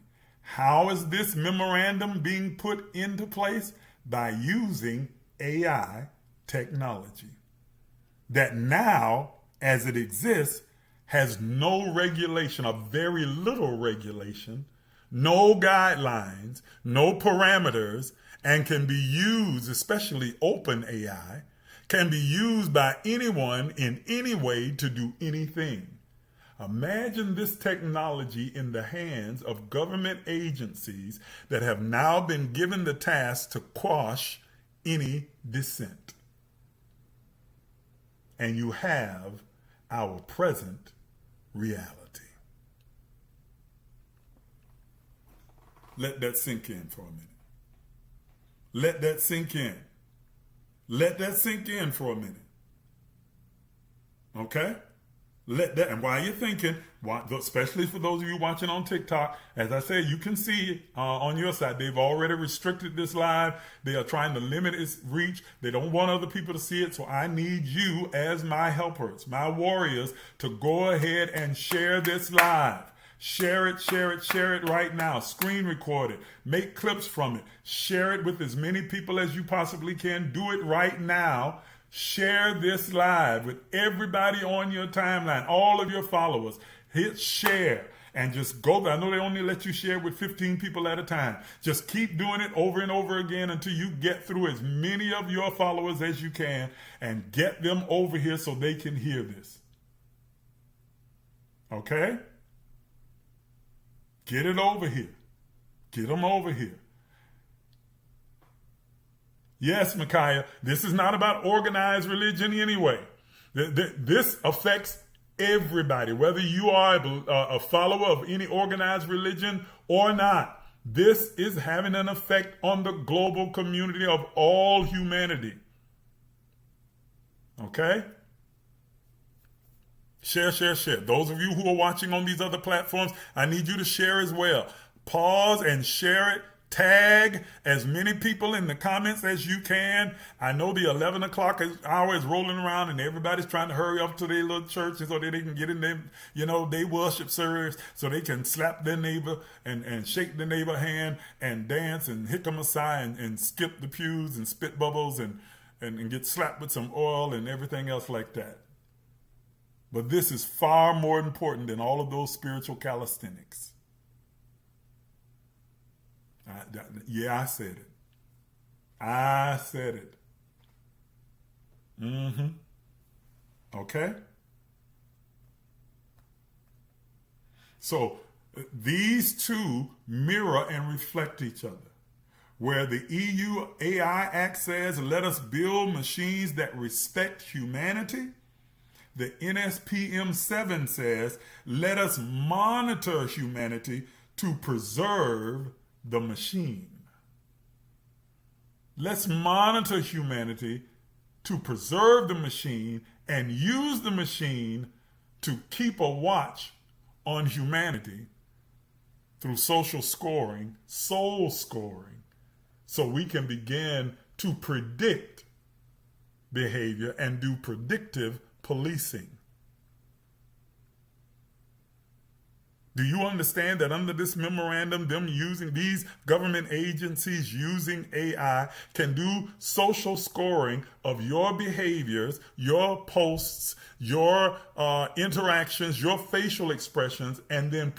How is this memorandum being put into place? By using AI technology that now, as it exists, has no regulation, or very little regulation, no guidelines, no parameters, and can be used, especially open AI, can be used by anyone in any way to do anything. Imagine this technology in the hands of government agencies that have now been given the task to quash any dissent. And you have our present reality. Let that sink in for a minute. Let that sink in. Let that sink in for a minute. Okay? Let that, and while you're thinking, especially for those of you watching on TikTok, as I said, you can see on your side, they've already restricted this live. They are trying to limit its reach. They don't want other people to see it. So I need you as my helpers, my warriors, to go ahead and share this live. Share it, share it, share it right now. Screen record it. Make clips from it. Share it with as many people as you possibly can. Do it right now. Share this live with everybody on your timeline, all of your followers. Hit share and just go there. I know they only let you share with 15 people at a time. Just keep doing it over and over again until you get through as many of your followers as you can and get them over here so they can hear this. Okay? Get it over here. Get them over here. Yes, Micaiah, this is not about organized religion anyway. This affects everybody, whether you are a follower of any organized religion or not. This is having an effect on the global community of all humanity. Okay? Share, share, share. Those of you who are watching on these other platforms, I need you to share as well. Pause and share it. Tag as many people in the comments as you can. I know the 11 o'clock hour is rolling around and everybody's trying to hurry up to their little church so that they can get in their, they worship service so they can slap their neighbor and shake the neighbor hand and dance and hick them aside and skip the pews and spit bubbles and get slapped with some oil and everything else like that. But this is far more important than all of those spiritual calisthenics. I said it. I said it. Okay? So these two mirror and reflect each other. Where the EU AI Act says, let us build machines that respect humanity, the NSPM 7 says, let us monitor humanity to preserve the machine. Let's monitor humanity to preserve the machine and use the machine to keep a watch on humanity through social scoring, soul scoring, so we can begin to predict behavior and do predictive policing. Do you understand that under this memorandum, these government agencies using AI can do social scoring of your behaviors, your posts, your interactions, your facial expressions, and then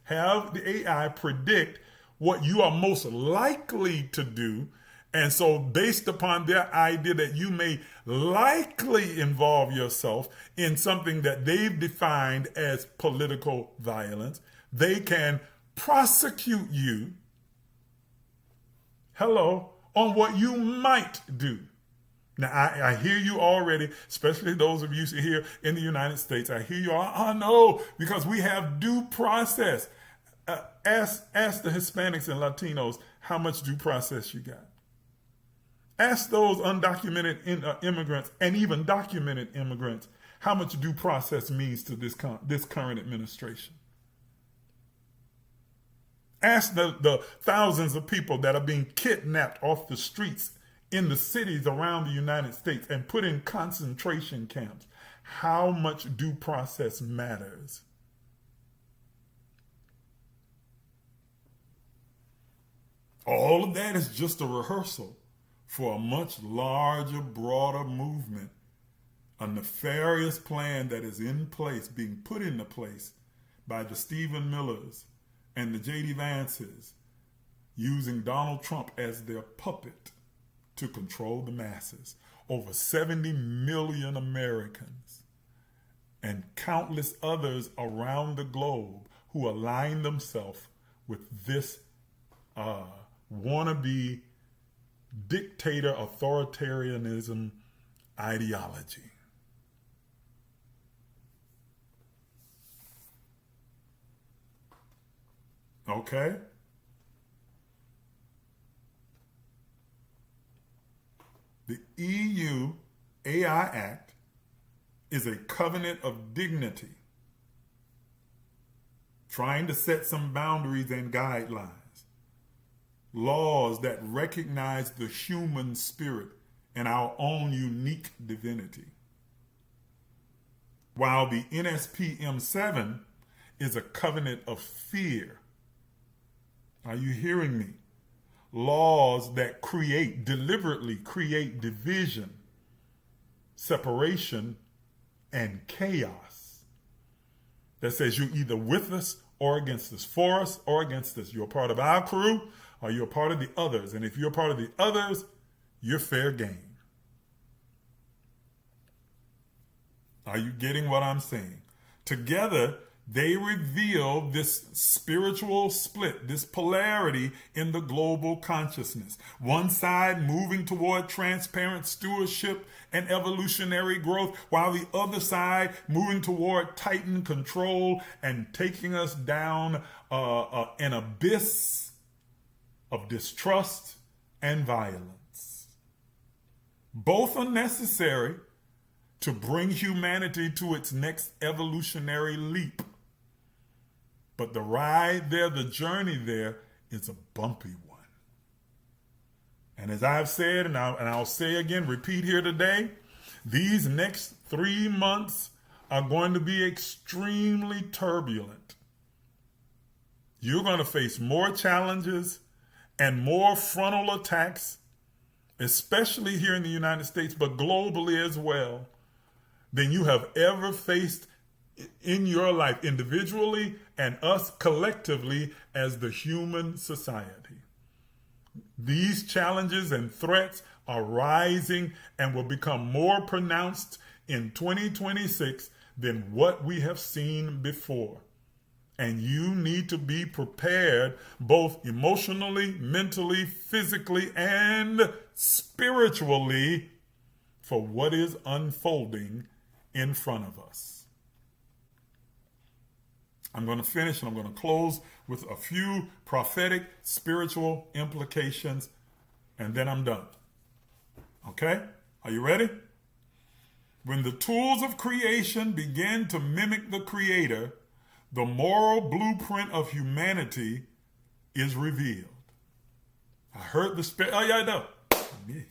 have the AI predict what you are most likely to do. And so based upon their idea that you may likely involve yourself in something that they've defined as political violence, they can prosecute you, on what you might do. Now, I hear you already, especially those of you here in the United States. I hear you all, I know, because we have due process. Ask the Hispanics and Latinos how much due process you got. Ask those undocumented immigrants and even documented immigrants how much due process means to this current administration. Ask the thousands of people that are being kidnapped off the streets in the cities around the United States and put in concentration camps how much due process matters. All of that is just a rehearsal for a much larger, broader movement, a nefarious plan that is in place, being put into place by the Stephen Millers and the J.D. Vances, using Donald Trump as their puppet to control the masses. Over 70 million Americans and countless others around the globe who align themselves with this wannabe dictator authoritarianism ideology. Okay? The EU AI Act is a covenant of dignity, trying to set some boundaries and guidelines, laws that recognize the human spirit and our own unique divinity. While the NSPM7 is a covenant of fear. Are you hearing me? Laws that deliberately create division, separation, and chaos. That says you're either with us or against us, for us or against us. You're a part of our crew or you're a part of the others. And if you're a part of the others, you're fair game. Are you getting what I'm saying? Together, they reveal this spiritual split, this polarity in the global consciousness. One side moving toward transparent stewardship and evolutionary growth, while the other side moving toward tightened control and taking us down an abyss of distrust and violence. Both are necessary to bring humanity to its next evolutionary leap. But the ride there, the journey there, is a bumpy one. And as I've said, and I'll say again, repeat here today, these next 3 months are going to be extremely turbulent. You're going to face more challenges and more frontal attacks, especially here in the United States, but globally as well, than you have ever faced in your life, individually and us collectively as the human society. These challenges and threats are rising and will become more pronounced in 2026 than what we have seen before. And you need to be prepared both emotionally, mentally, physically, and spiritually for what is unfolding in front of us. I'm going to finish and I'm going to close with a few prophetic spiritual implications, and then I'm done. Okay? Are you ready? When the tools of creation begin to mimic the Creator, the moral blueprint of humanity is revealed. I heard the Spirit. Oh, yeah, I know. Yeah.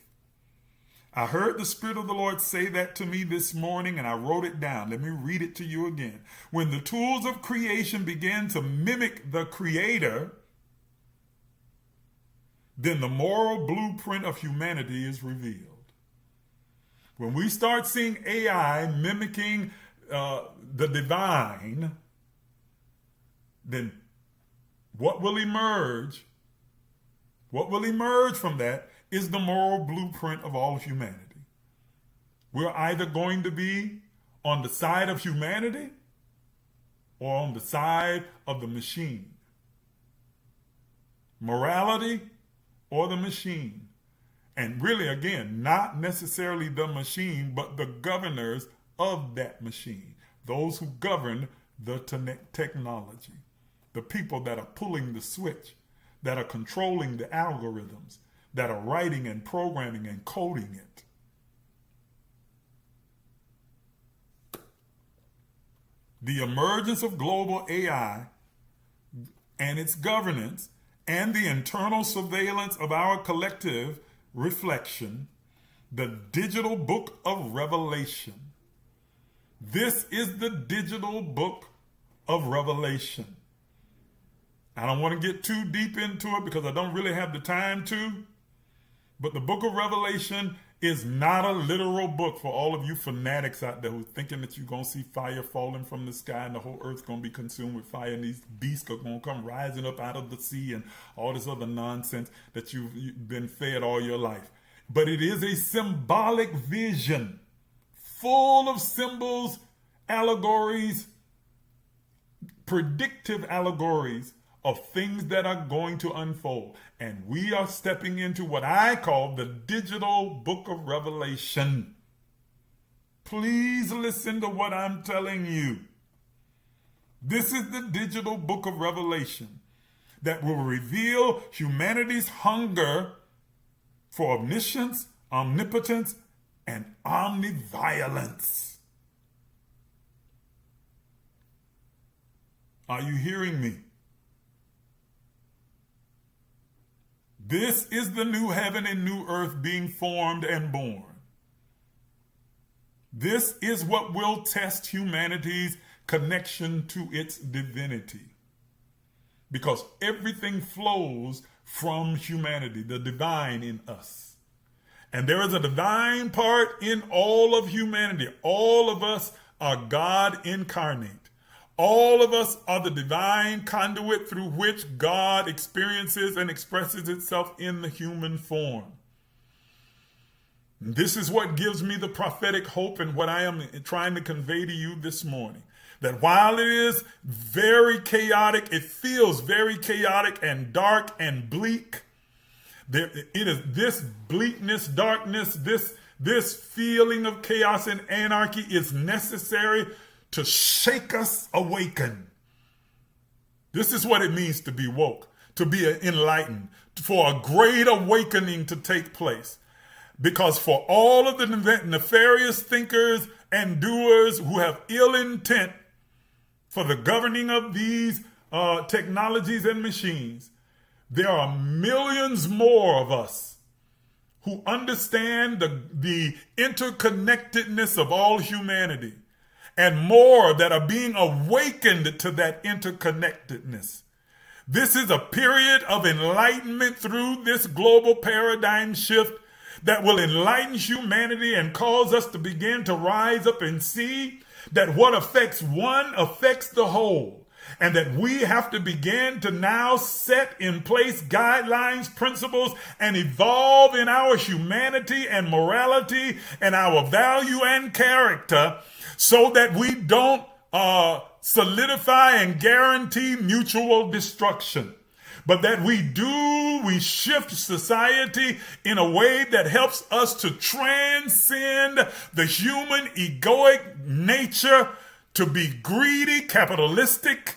I heard the Spirit of the Lord say that to me this morning, and I wrote it down. Let me read it to you again. When the tools of creation begin to mimic the Creator, then the moral blueprint of humanity is revealed. When we start seeing AI mimicking the divine, then what will emerge? What will emerge from that is the moral blueprint of all of humanity. We're either going to be on the side of humanity or on the side of the machine. Morality or the machine. And really, again, not necessarily the machine, but the governors of that machine. Those who govern the technology. The people that are pulling the switch, that are controlling the algorithms, that are writing and programming and coding it. The emergence of global AI and its governance and the internal surveillance of our collective reflection, the digital book of Revelation. This is the digital book of Revelation. I don't want to get too deep into it because I don't really have the time to. But the book of Revelation is not a literal book for all of you fanatics out there who are thinking that you're going to see fire falling from the sky and the whole earth's going to be consumed with fire and these beasts are going to come rising up out of the sea and all this other nonsense that you've been fed all your life. But it is a symbolic vision full of symbols, allegories, predictive allegories of things that are going to unfold. And we are stepping into what I call the digital book of Revelation. Please listen to what I'm telling you. This is the digital book of Revelation that will reveal humanity's hunger for omniscience, omnipotence, and omniviolence. Are you hearing me? This is the new heaven and new earth being formed and born. This is what will test humanity's connection to its divinity. Because everything flows from humanity, the divine in us. And there is a divine part in all of humanity. All of us are God incarnate. All of us are the divine conduit through which God experiences and expresses itself in the human form. This is what gives me the prophetic hope and what I am trying to convey to you this morning. That while it is very chaotic, it feels very chaotic and dark and bleak. It is this bleakness, darkness, this feeling of chaos and anarchy is necessary to shake us awaken. This is what it means to be woke, to be enlightened, for a great awakening to take place. Because for all of the nefarious thinkers and doers who have ill intent for the governing of these technologies and machines, there are millions more of us who understand the interconnectedness of all humanity, and more that are being awakened to that interconnectedness. This is a period of enlightenment through this global paradigm shift that will enlighten humanity and cause us to begin to rise up and see that what affects one affects the whole. And that we have to begin to now set in place guidelines, principles, and evolve in our humanity and morality and our value and character so that we don't solidify and guarantee mutual destruction. But that we shift society in a way that helps us to transcend the human egoic nature to be greedy, capitalistic,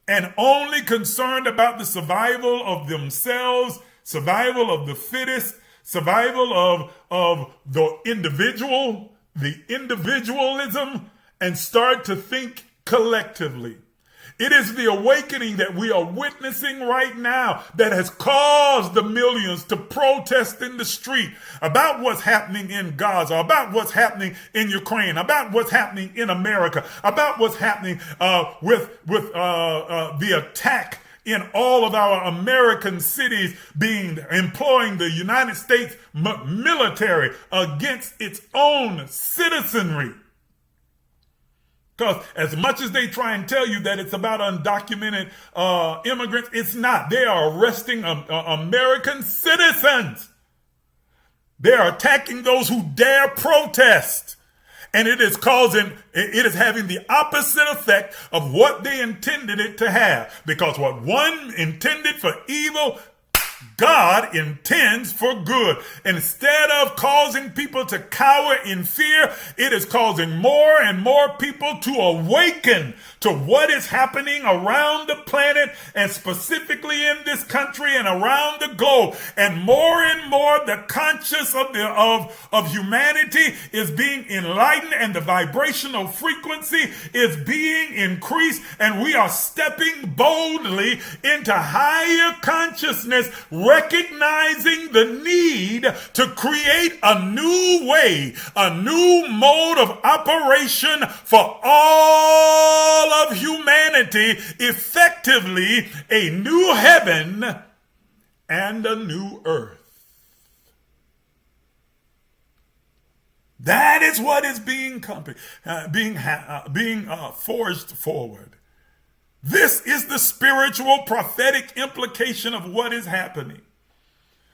and only concerned about the survival of themselves, survival of the fittest, survival of the individual, the individualism, and start to think collectively. It is the awakening that we are witnessing right now that has caused the millions to protest in the street about what's happening in Gaza, about what's happening in Ukraine, about what's happening in America, about what's happening with the attack in all of our American cities employing the United States military against its own citizenry. Because as much as they try and tell you that it's about undocumented immigrants, it's not. They are arresting American citizens. They are attacking those who dare protest. And it is having the opposite effect of what they intended it to have. Because what one intended for evil, God intends for good. Instead of causing people to cower in fear, it is causing more and more people to awaken to what is happening around the planet and specifically in this country and around the globe. And more the conscious of humanity is being enlightened and the vibrational frequency is being increased, and we are stepping boldly into higher consciousness recognizing the need to create a new way, a new mode of operation for all of humanity, effectively a new heaven and a new earth. That is what is being forged forward. This is the spiritual prophetic implication of what is happening.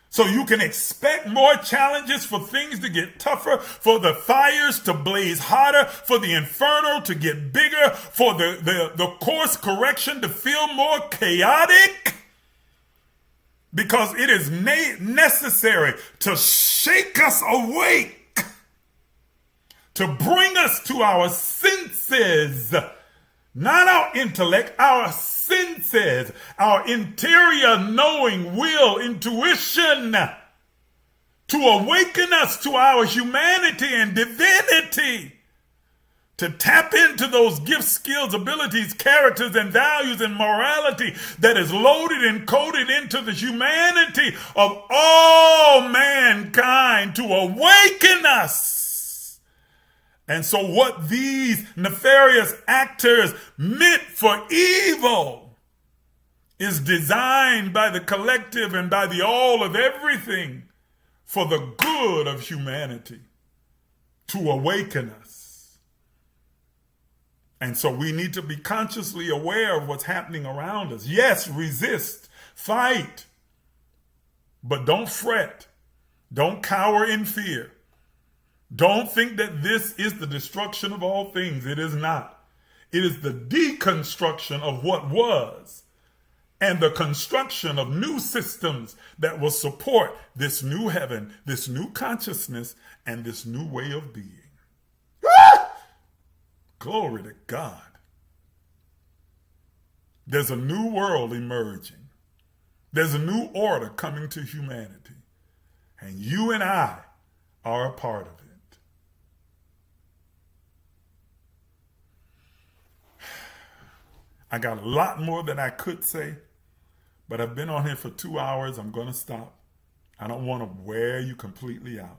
So you can expect more challenges, for things to get tougher, for the fires to blaze hotter, for the inferno to get bigger, for the course correction to feel more chaotic. Because it is necessary to shake us awake, to bring us to our senses, not our intellect, our senses, our interior knowing, will, intuition, to awaken us to our humanity and divinity, to tap into those gifts, skills, abilities, characters, and values and morality that is loaded and coded into the humanity of all mankind, to awaken us. And so what these nefarious actors meant for evil is designed by the collective and by the all of everything for the good of humanity, to awaken us. And so we need to be consciously aware of what's happening around us. Yes, resist, fight, but don't fret. Don't cower in fear. Don't think that this is the destruction of all things. It is not. It is the deconstruction of what was and the construction of new systems that will support this new heaven, this new consciousness, and this new way of being. Glory to God. There's a new world emerging. There's a new order coming to humanity. And you and I are a part of it. I got a lot more that I could say, but I've been on here for 2 hours. I'm going to stop. I don't want to wear you completely out.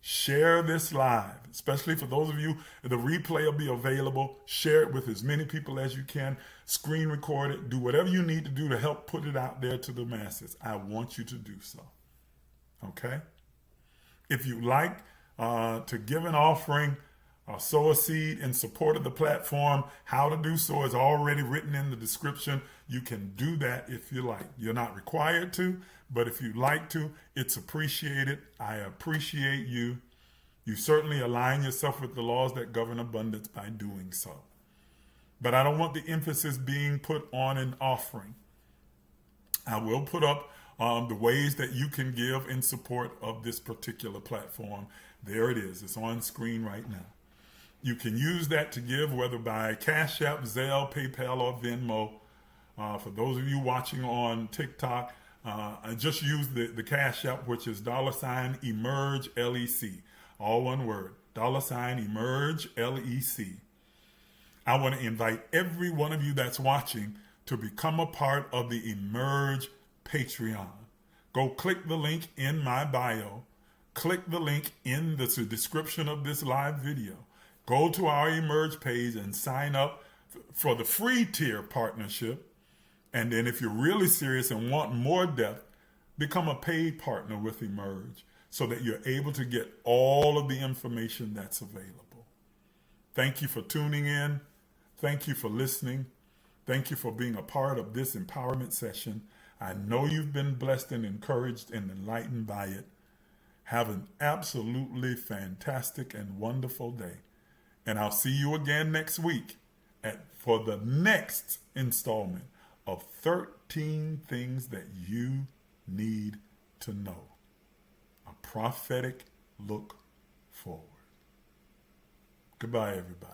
Share this live, especially for those of you, the replay will be available. Share it with as many people as you can. Screen record it. Do whatever you need to do to help put it out there to the masses. I want you to do so. Okay? If you like to give an offering, sow a seed in support of the platform, how to do so is already written in the description. You can do that if you like. You're not required to, but if you'd like to, it's appreciated. I appreciate you. You certainly align yourself with the laws that govern abundance by doing so. But I don't want the emphasis being put on an offering. I will put up the ways that you can give in support of this particular platform. There it is. It's on screen right now. You can use that to give, whether by CashApp, Zelle, PayPal, or Venmo. For those of you watching on TikTok, I just use the CashApp, which is $emergelec. All one word, $emergelec. I want to invite every one of you that's watching to become a part of the Emerge Patreon. Go click the link in my bio. Click the link in the description of this live video. Go to our Emerge page and sign up for the free tier partnership. And then if you're really serious and want more depth, become a paid partner with Emerge so that you're able to get all of the information that's available. Thank you for tuning in. Thank you for listening. Thank you for being a part of this empowerment session. I know you've been blessed and encouraged and enlightened by it. Have an absolutely fantastic and wonderful day. And I'll see you again next week for the next installment of 13 Things That You Need to Know. A prophetic look forward. Goodbye, everybody.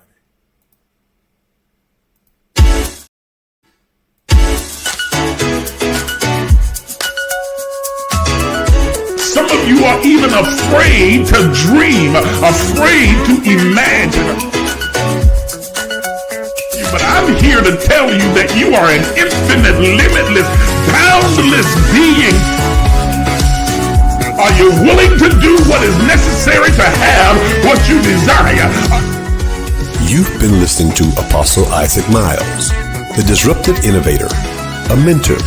Some of you are even afraid to dream, afraid to imagine. But I'm here to tell you that you are an infinite, limitless boundless being. Are you willing to do what is necessary to have what you desire? You've been listening to Apostle Isaac Miles, the disruptive innovator, a mentor,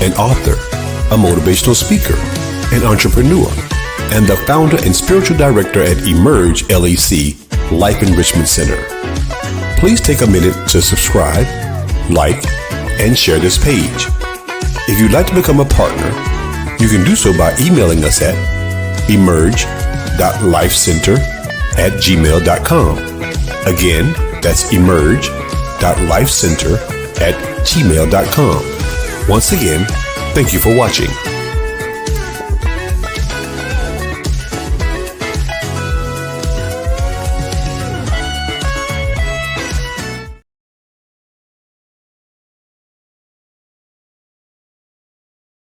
an author, a motivational speaker, an entrepreneur, and the founder and spiritual director at emergelec Life Enrichment Center. Please take a minute to subscribe, like, and share this page. If you'd like to become a partner, you can do so by emailing us at emerge.lifecenter@gmail.com. Again, that's emerge.lifecenter@gmail.com. Once again, thank you for watching.